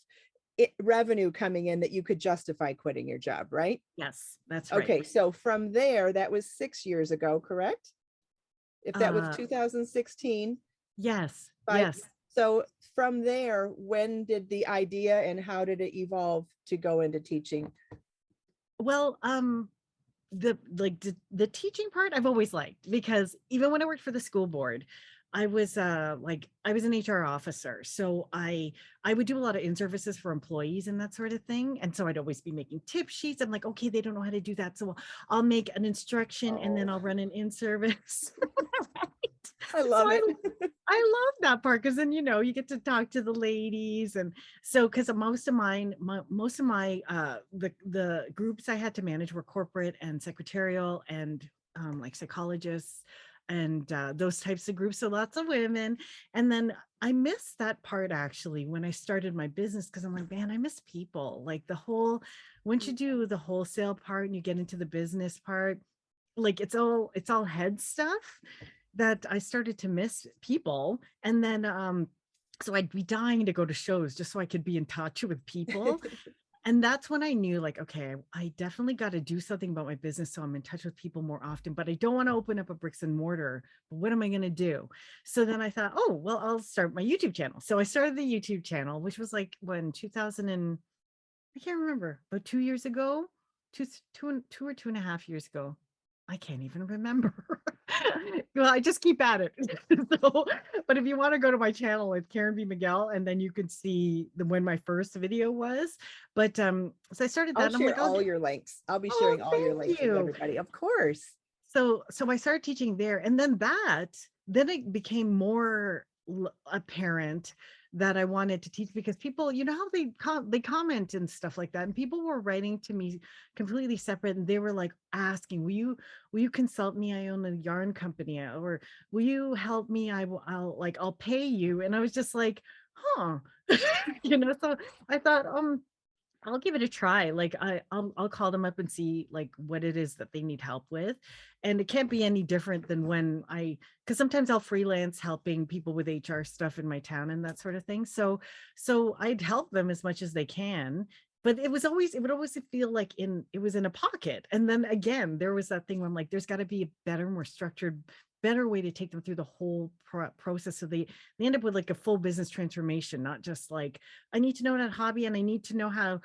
revenue coming in that you could justify quitting your job, right? Yes, that's right. Okay, so from there, that was 6 years ago, correct? If that was Uh, 2016, yes, 5. yes. So from there, when did the idea and how did it evolve to go into teaching? Well, the teaching part I've always liked because even when I worked for the school board, I was an HR officer. So I would do a lot of in-services for employees and that sort of thing. And so I'd always be making tip sheets. I'm like, okay, they don't know how to do that. So I'll make an instruction and then Oh, I'll run an in-service. I So love it. I love that part because then you get to talk to the ladies, and so because most of my the groups I had to manage were corporate and secretarial and like psychologists and those types of groups. So lots of women, and then I missed that part actually when I started my business because I'm like, man, I miss people. Like once you do the wholesale part and you get into the business part, like it's all head stuff that I started to miss people. And then so I'd be dying to go to shows just so I could be in touch with people. And that's when I knew like, okay, I definitely got to do something about my business so I'm in touch with people more often, but I don't want to open up a bricks and mortar. But what am I going to do? So then I thought, oh, well, I'll start my YouTube channel. So I started the YouTube channel, which was like when 2000 and I can't remember, about 2 years ago, two or 2.5 years ago. I can't even remember. Well, I just keep at it. So, but if you want to go to my channel, it's Karen Miguel, and then you can see when my first video was. But so I started that, I'll and I'm like, share oh, all your links. I'll be oh, sharing all your thank links with you. everybody. Of course. So I started teaching there, and then it became more apparent that I wanted to teach because people, you know how they comment and stuff like that, and people were writing to me completely separate, and they were like asking, will you consult me? I own a yarn company, or will you help me? I'll pay you, and I was just like, huh, So I thought, I'll give it a try. Like I'll call them up and see like what it is that they need help with. And it can't be any different than when because sometimes I'll freelance helping people with HR stuff in my town and that sort of thing. So I'd help them as much as they can. But it would always feel like it was in a pocket. And then again, there was that thing where I'm like, there's got to be a better, more structured, better way to take them through the whole process. So they end up with like a full business transformation, not just like, I need to know that hobby and I need to know how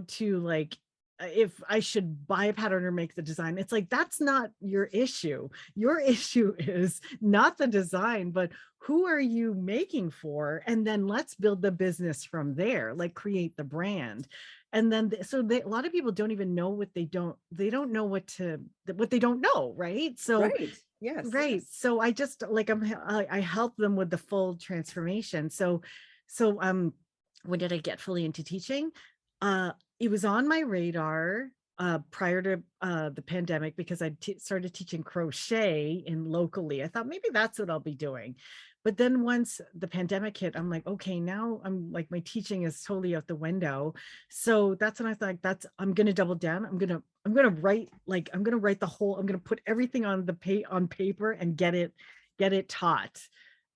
to like if I should buy a pattern or make the design. It's like, that's not your issue. Your issue is not the design, but who are you making for? And then let's build the business from there, like create the brand. And then, a lot of people don't even know what they don't know what they don't know. Right. So, Right. Yes. right. So I just like, I help them with the full transformation. So when did I get fully into teaching? It was on my radar prior to the pandemic, because I started teaching crochet in locally. I thought maybe that's what I'll be doing. But then once the pandemic hit, I'm like, okay, now I'm like, my teaching is totally out the window. So that's when I thought, I'm going to double down. I'm going to write, like, I'm going to write I'm going to put everything on on paper and get it taught.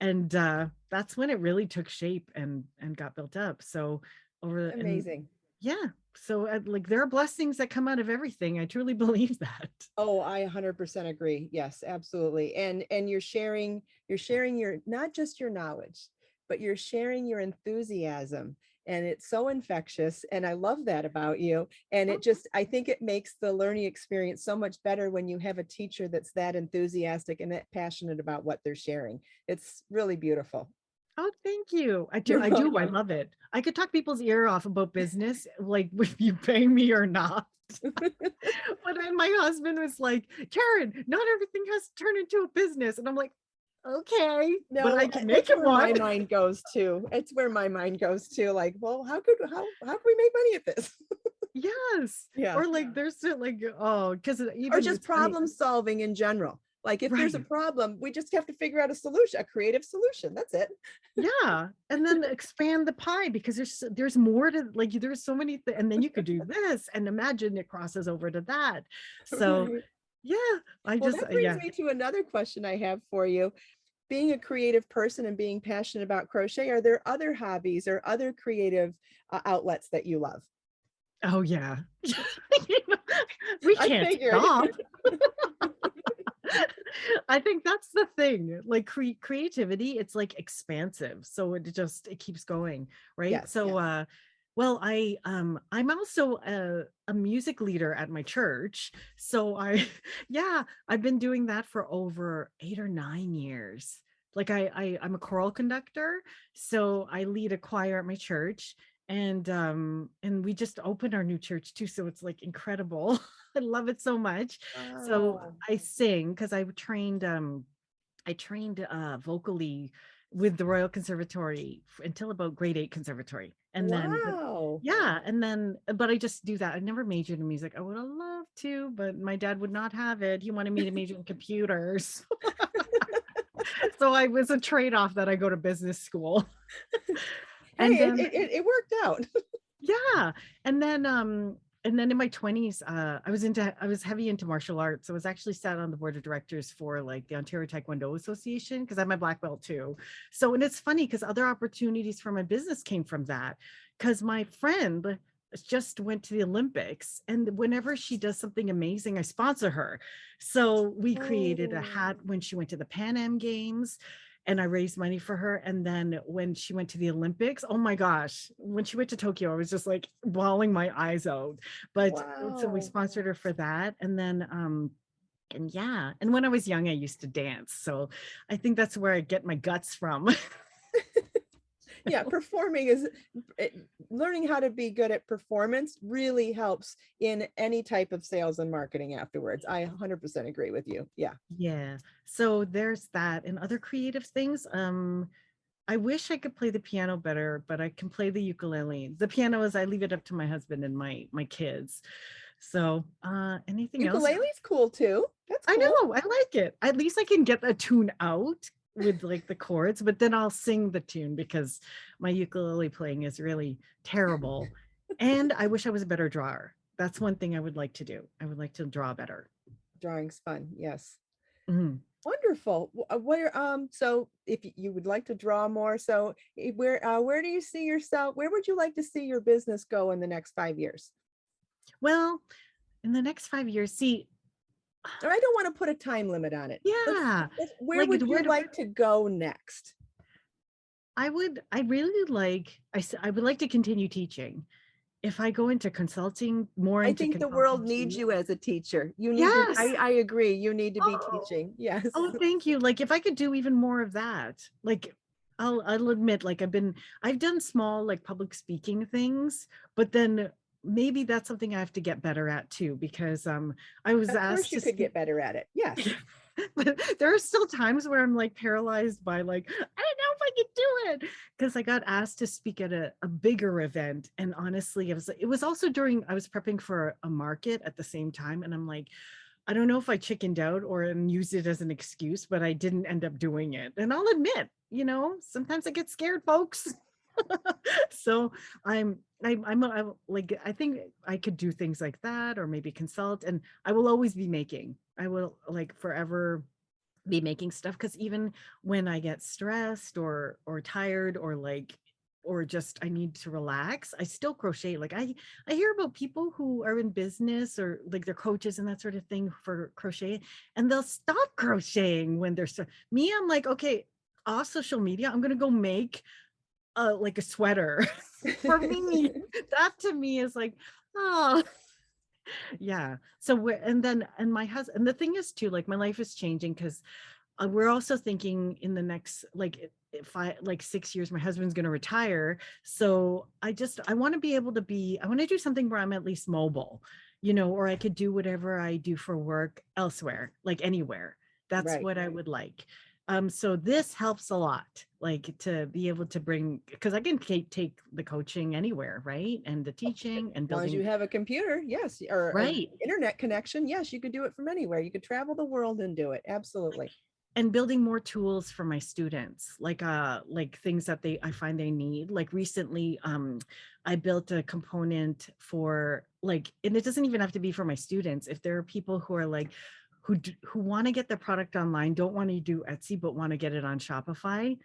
And that's when it really took shape and got built up. So Amazing. yeah. So like, there are blessings that come out of everything. I truly believe that. Oh, I 100% agree. Yes, absolutely. And you're sharing your, not just your knowledge, but you're sharing your enthusiasm, and it's so infectious, and I love that about you. And I think it makes the learning experience so much better when you have a teacher that's that enthusiastic and that passionate about what they're sharing. It's really beautiful. Oh, thank you. I do. You're I do. I welcome. love it. I could talk people's ear off about business, like if you pay me or not. But then my husband was like, Karen, not everything has to turn into a business. And I'm like, okay, but No, I can make that's it where my one. mind goes to. It's where my mind goes to. Like, well, how can we make money at this? Yes. Yeah. Or like, there's like, oh, because Or even just it's funny. problem solving in general. Like, if there's a Right. problem, we just have to figure out a solution, a creative solution. That's it. Yeah. And then expand the pie, because there's more to, like, there's so many and then you could do this, and imagine it crosses over to that. So Right. yeah, I Well, just that brings yeah. me to another question I have for you. Being a creative person and being passionate about crochet, are there other hobbies or other creative outlets that you love? Oh yeah. You know, we I can't figured. stop. I think that's the thing. Like, creativity, it's like expansive. So it keeps going, right? Yes. So well, I'm also a music leader at my church. So yeah, I've been doing that for over 8 or 9 years. Like, I'm a choral conductor. So I lead a choir at my church, and we just opened our new church too. So it's like incredible. I love it so much. So Wow. I sing because I trained vocally with the Royal Conservatory until about grade 8 conservatory. And then Wow. yeah, and then but I just do that. I never majored in music. I would have loved to, but my dad would not have it. He wanted me to major in computers. So I was a trade-off that I go to business school. And Hey, then it worked out. yeah, and then in my 20s, I was heavy into martial arts. I was actually sat on the board of directors for like the Ontario Taekwondo Association, because I'm a black belt too. So, and it's funny because other opportunities for my business came from that, because my friend just went to the Olympics, and whenever she does something amazing, I sponsor her. So we created a Oh, hat when she went to the Pan Am Games, and I raised money for her. And then when she went to the Olympics, oh my gosh, when she went to Tokyo, I was just like bawling my eyes out. But so we wow. sponsored her for that. And yeah, and when I was young, I used to dance. So I think that's where I get my guts from. Yeah, performing is it- learning how to be good at performance really helps in any type of sales and marketing afterwards. I 100% agree with you. Yeah. Yeah. So there's that and other creative things. I wish I could play the piano better, but I can play the ukulele. The piano is I leave it up to my husband and my kids. So anything else? Ukulele's cool too. That's I cool. know, I like it. At least I can get a tune out with like the chords, but then I'll sing the tune because my ukulele playing is really terrible. And I wish I was a better drawer. That's one thing I would like to do. I would like to draw better. Drawing's fun. Yes. Mhm. Wonderful. Where so if you would like to draw more, so where do you see yourself? Where would you like to see your business go in the next 5 years? Well, in the next 5 years, see, Or I don't want to put a time limit on it. yeah, Where like would where you do like to go next? I really like, I would like to continue teaching. if I go into consulting, more I into think the consulting world needs too. you as a teacher. You need to, Yes. I agree. You need to be Oh, teaching. Yes. oh, thank you. Like if I could do even more of that, like I'll admit, like I've done small like public speaking things, but then maybe that's something I have to get better at too, because I was Of course asked you to could speak. get better at it. Yes. But there are still times where I'm like paralyzed by like, I don't know if I could do it. Because I got asked to speak at a bigger event. And honestly, it was also during I was prepping for a market at the same time. And I'm like, I don't know if I chickened out or and used it as an excuse, but I didn't end up doing it. And I'll admit, sometimes I get scared, folks. So like I think I could do things like that, or maybe consult, and I will always be making. I will like forever be making stuff, because even when I get stressed or tired, or just I need to relax, I still crochet. Like I hear about people who are in business, or like they're coaches and that sort of thing for crochet, and they'll stop crocheting when they're me. I'm like, okay, off social media, I'm gonna go make like a sweater for me. That to me is like, oh yeah. So and my husband, and the thing is too, like my life is changing, because we're also thinking in the next like if I like 6 years, my husband's going to retire. So I want to be able to I want to do something where I'm at least mobile, or I could do whatever I do for work elsewhere, like anywhere. That's Right. what I would like. So this helps a lot, like to be able to bring, because I can take the coaching anywhere, right? And the teaching and As long as you building, have a computer, yes, or an right? internet connection, yes, you could do it from anywhere. You could travel the world and do it. Absolutely. And building more tools for my students, like things that I find they need. Like recently I built a component for like, and it doesn't even have to be for my students. If there are people who are like who want to get their product online, don't want to do Etsy but want to get it on Shopify,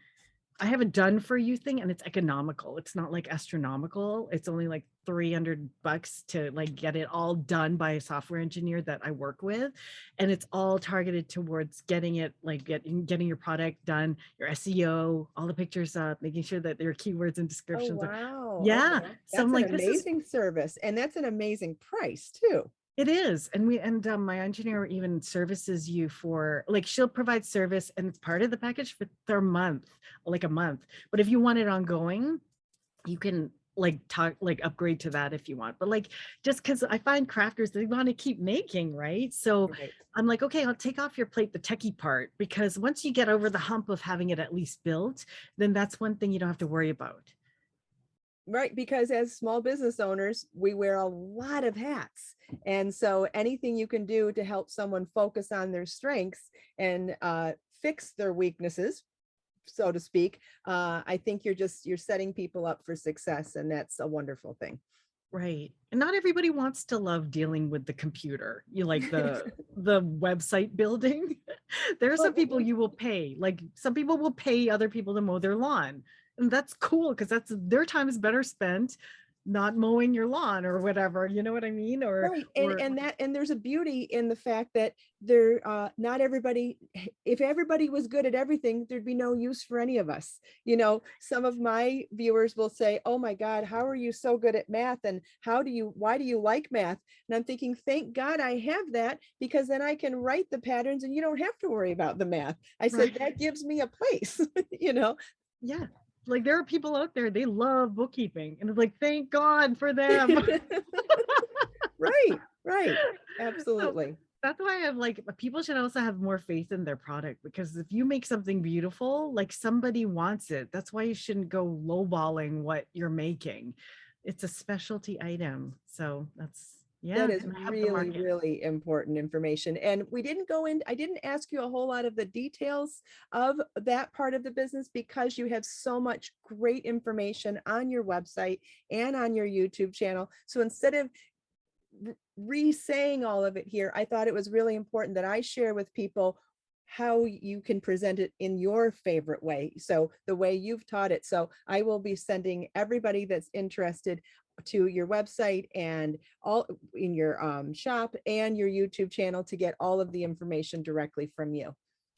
I have a done for you thing, and it's economical. It's not like astronomical. It's only like $300 to like get it all done by a software engineer that I work with. And it's all targeted towards getting it like getting your product done, your SEO, all the pictures up, making sure that their keywords and Oh, descriptions are, wow. yeah. Okay. So I'm That's an like, this is, amazing service. And that's an amazing price too. it is. And my engineer even services you for like, she'll provide service and it's part of the package for a month, like a month. But if you want it ongoing, you can like upgrade to that if you want. But like, just because I find crafters, they want to keep making, right? So Right. I'm like, okay, I'll take off your plate the techie part, because once you get over the hump of having it at least built, then that's one thing you don't have to worry about. Right, because as small business owners, we wear a lot of hats. And so anything you can do to help someone focus on their strengths and fix their weaknesses, so to speak, I think you're setting people up for success, and that's a wonderful thing. Right. And not everybody wants to love dealing with the computer. You like the website building. There are some Well, people you will pay. Like some people will pay other people to mow their lawn. And that's cool, because that's their time is better spent not mowing your lawn or whatever. You know what I mean? right, Or and there's a beauty in the fact that not everybody, if everybody was good at everything, there'd be no use for any of us. Some of my viewers will say, oh my God, how are you so good at math, and why do you like math? And I'm thinking, thank God I have that, because then I can write the patterns and you don't have to worry about the math. I said, right. that gives me a place. you know Yeah. Like there are people out there, they love bookkeeping. And it's like, thank God for them. right, right, So absolutely. that's why I'm like, people should also have more faith in their product, because if you make something beautiful, like somebody wants it. That's why you shouldn't go lowballing what you're making. It's a specialty item. So that's, That yeah, is and I have the really, market. really important information. And I didn't ask you a whole lot of the details of that part of the business, because you have so much great information on your website and on your YouTube channel. So instead of re-saying all of it here, I thought it was really important that I share with people how you can present it in your favorite way. So the way you've taught it. So I will be sending everybody that's interested to your website and all in your shop and your YouTube channel to get all of the information directly from you.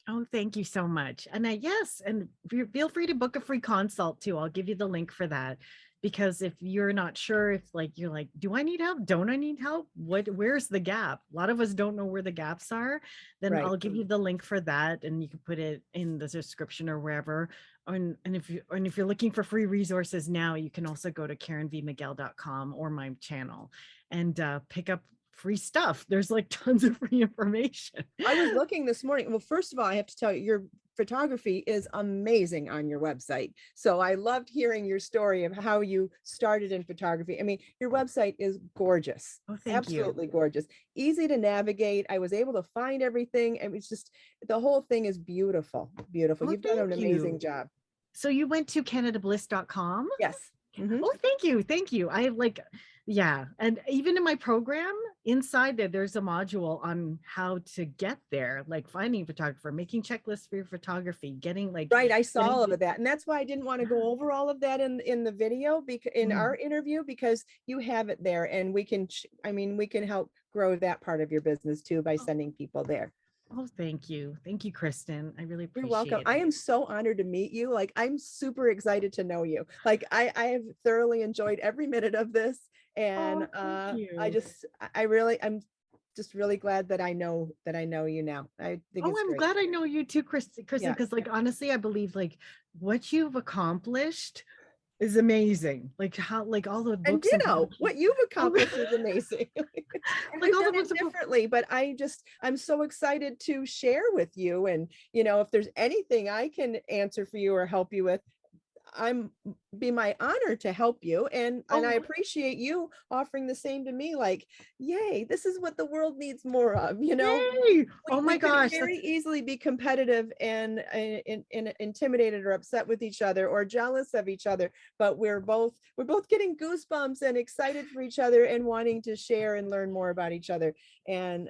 Oh, thank you so much. And yes, and feel free to book a free consult too. I'll give you the link for that. because if you're not sure, if like you're like, do I need help? Don't I need help? Where's the gap? A lot of us don't know where the gaps are. Then Right. I'll give you the link for that, and you can put it in the description or wherever. And if you're looking for free resources now, you can also go to karenvmiguel.com or my channel and pick up free stuff. There's like tons of free information. I was looking this morning. Well, first of all, I have to tell you, your photography is amazing on your website. So I loved hearing your story of how you started in photography. I mean, your website is gorgeous. Oh, thank you. Absolutely gorgeous. Easy to navigate. I was able to find everything. It was just, the whole thing is beautiful. Beautiful. Oh, You've done an thank amazing you. job. So you went to canadabliss.com? Yes. Mhm. Oh, thank you. Thank you. I like, yeah. And even in my program inside there, there's a module on how to get there, like finding a photographer, making checklists for your photography, getting like, Right, I saw getting all of that, and that's why I didn't want to go over all of that in the video, because in Mm. our interview, because you have it there, and we can, I mean, we can help grow that part of your business too by sending people there. Oh, thank you. Thank you, Kristin. I really You're appreciate welcome. it. I am so honored to meet you. Like, I'm super excited to know you. Like, I have thoroughly enjoyed every minute of this, and Oh, thank I you. just, I'm just really glad that I know you now. I think Oh, it's I'm great. glad I know you too, Kristin, Yeah. because like honestly, I believe like what you've accomplished is amazing. Like how, like all the And books and what you've all accomplished the, is amazing. And like we've all the done books it and differently, but I'm so excited to share with you. And, if there's anything I can answer for you or help you with, I'm be my honor to help you. And I oh, appreciate you offering the same to me. Like, yay, this is what the world needs more of, yay. Oh we my could gosh, very that's easily be competitive and intimidated or upset with each other or jealous of each other, but we're both getting goosebumps and excited for each other and wanting to share and learn more about each other. And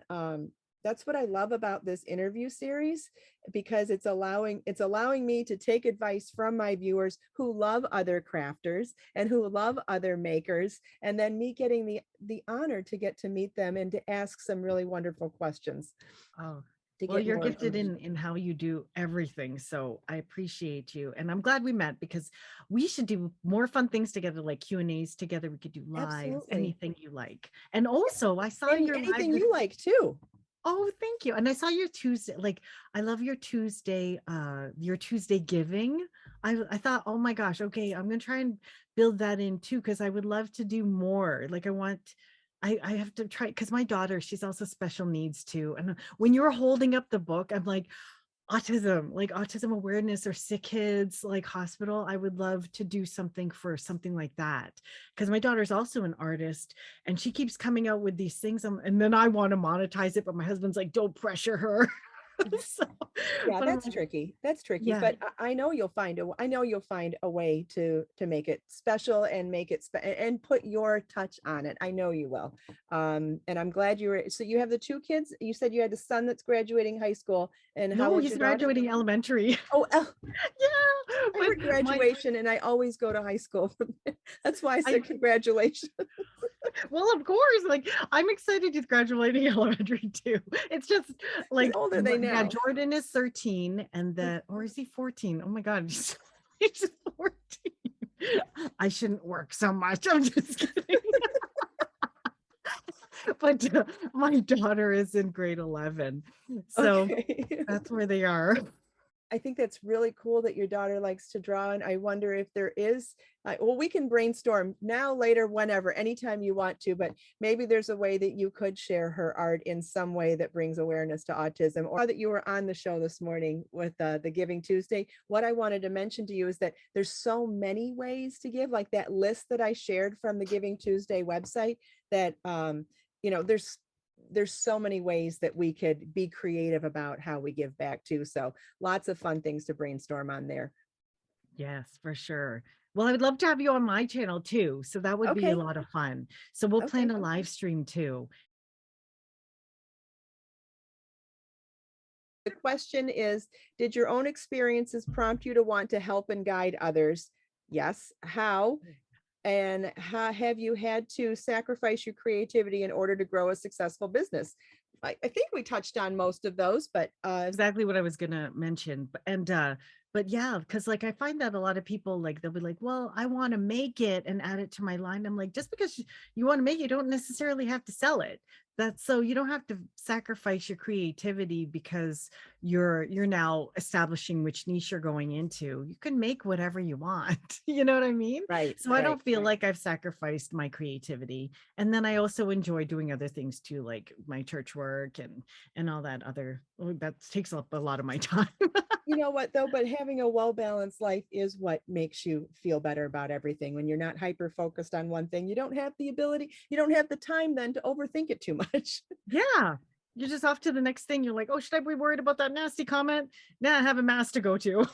that's what I love about this interview series, because it's allowing me to take advice from my viewers who love other crafters and who love other makers, and then me getting the honor to get to meet them and to ask some really wonderful questions oh. to Well, get you're more gifted information. in how you do everything. So I appreciate you. And I'm glad we met, because we should do more fun things together, like Q&As together. We could do lives, Absolutely. anything you like. And also I saw And your live anything you like too. Oh, thank you. And I saw your Tuesday, like I love your Tuesday giving. I thought, oh my gosh, okay, I'm gonna try and build that in too, because I would love to do more. Like I have to try, because my daughter, she's also special needs too. And when you were holding up the book, I'm like, autism, like autism awareness or sick kids like hospital. I would love to do something for something like that, because my daughter's also an artist and she keeps coming out with these things, and then I want to monetize it, but my husband's like, don't pressure her. So, Yeah, but I'm that's like, tricky. That's tricky, yeah. but I know you'll find a way to make it special and make it and put your touch on it. I know you will. And I'm glad so you have the two kids. You said you had the son that's graduating high school, and how No, old's he's your daughter? graduating elementary. Oh, Yeah, I but heard graduation, and I always go to high school. That's why I I said congratulations. well, of course, like I'm excited he's graduating elementary too. It's just How like, old are they yeah, now? Jordan is 13, and that, or is he 14? Oh my God, he's 14. I shouldn't work so much. I'm just kidding. But my daughter is in grade 11. So Okay. that's where they are. I think that's really cool that your daughter likes to draw. And I wonder if there is, well, we can brainstorm now, later, whenever, anytime you want to, but maybe there's a way that you could share her art in some way that brings awareness to autism, or that you were on the show this morning with the Giving Tuesday. What I wanted to mention to you is that there's so many ways to give, like that list that I shared from the Giving Tuesday website, that, there's so many ways that we could be creative about how we give back too. So lots of fun things to brainstorm on there. Yes, for sure. Well, I would love to have you on my channel too. So that would be a Okay. lot of fun. So we'll plan Okay. a live stream too. The question is, did your own experiences prompt you to want to help and guide others? Yes. How? And how have you had to sacrifice your creativity in order to grow a successful business? I think we touched on most of those, but Exactly what I was gonna mention. And but yeah, because like I find that a lot of people like they'll be like, well, I want to make it and add it to my line. I'm like, just because you want to make it, you don't necessarily have to sell it. That's so you don't have to sacrifice your creativity because you're now establishing which niche you're going into. You can make whatever you want. You know what I mean? Right, So I right. don't feel like I've sacrificed my creativity. And then I also enjoy doing other things too, like my church work and all that other that takes up a lot of my time. You know what though, but having a well-balanced life is what makes you feel better about everything. When you're not hyper focused on one thing, you don't have the ability, you don't have the time then to overthink it too much. Yeah. You're just off to the next thing. You're like, oh, should I be worried about that nasty comment? Nah, I have a mass to go to. I'll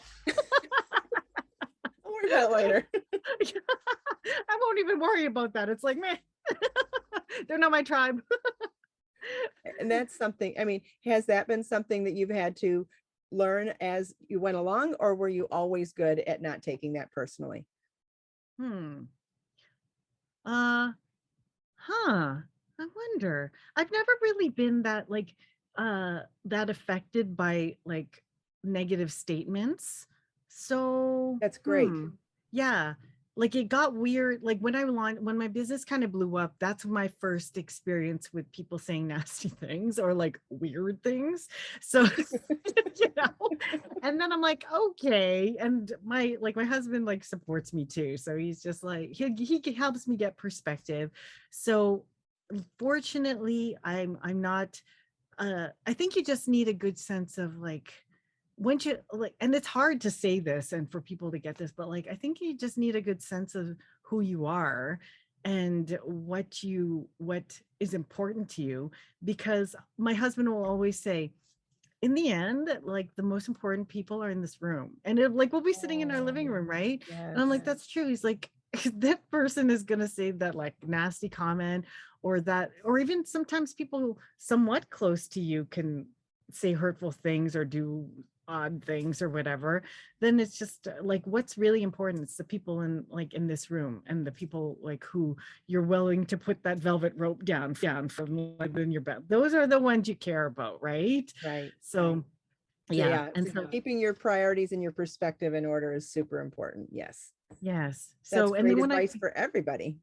worry about it later. I won't even worry about that. It's like, man, they're not my tribe. And that's something, I mean, has that been something that you've had to learn as you went along, or were you always good at not taking that personally? Hmm. Uh, huh. I wonder. I've never really been that like that affected by like negative statements. So, That's great. yeah. Like it got weird. Like when I launched, when my business kind of blew up, that's my first experience with people saying nasty things or like weird things. So, you know, and then I'm like, okay. And my husband like supports me too. So he's just like, he helps me get perspective. So fortunately, I'm not I think you just need a good sense of like once you like, and it's hard to say this and for people to get this, but like I think you just need a good sense of who you are and what is important to you, because my husband will always say in the end, like the most important people are in this room. And it, like we'll be sitting in our living Oh, room, right? And I'm like, yes. that's true. He's like, that person is gonna say that like nasty comment or that, or even sometimes people somewhat close to you can say hurtful things or do odd things or whatever. Then it's just like what's really important. It's the people in like in this room and the people like who you're willing to put that velvet rope down from like in your bed. Those are the ones you care about, right? Right. So yeah. Yeah. And so Keeping your priorities and your perspective in order is super important. Yes. yes. That's So and great then when I advice for everybody.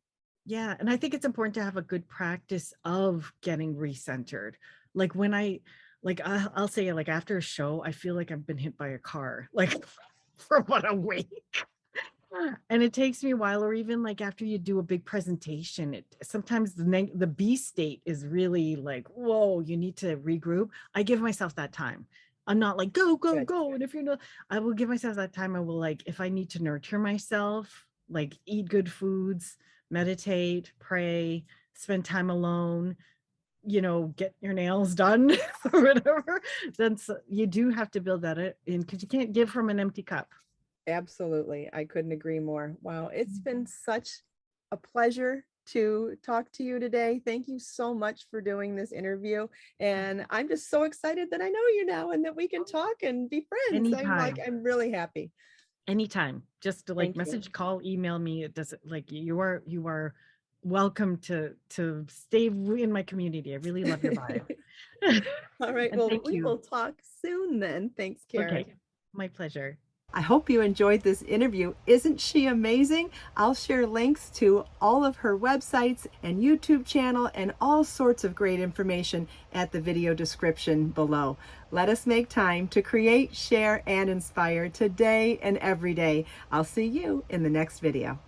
yeah, and I think it's important to have a good practice of getting recentered. Like when I'll say like after a show, I feel like I've been hit by a car, like for about a week. And it takes me a while, or even like after you do a big presentation, it sometimes the B state is really like, whoa, you need to regroup. I give myself that time. I'm not like go, go, Good. go. And if you're not, I will give myself that time. I will like, if I need to nurture myself, like eat good foods, meditate, pray, spend time alone, you know, get your nails done or whatever, then you do have to build that in because you can't give from an empty cup. Absolutely. I couldn't agree more. Wow. It's been such a pleasure to talk to you today. Thank you so much for doing this interview. And I'm just so excited that I know you now and that we can talk and be friends. Anytime. I'm really happy. Anytime. Just to like Thank you. message, call, email me. It doesn't like you are welcome to stay in my community. I really love your vibe. All right. And Well, thank we you. will talk soon then. Thanks, Karen. Okay. My pleasure. I hope you enjoyed this interview. Isn't she amazing? I'll share links to all of her websites and YouTube channel and all sorts of great information at the video description below. Let us make time to create, share, and inspire today and every day. I'll see you in the next video.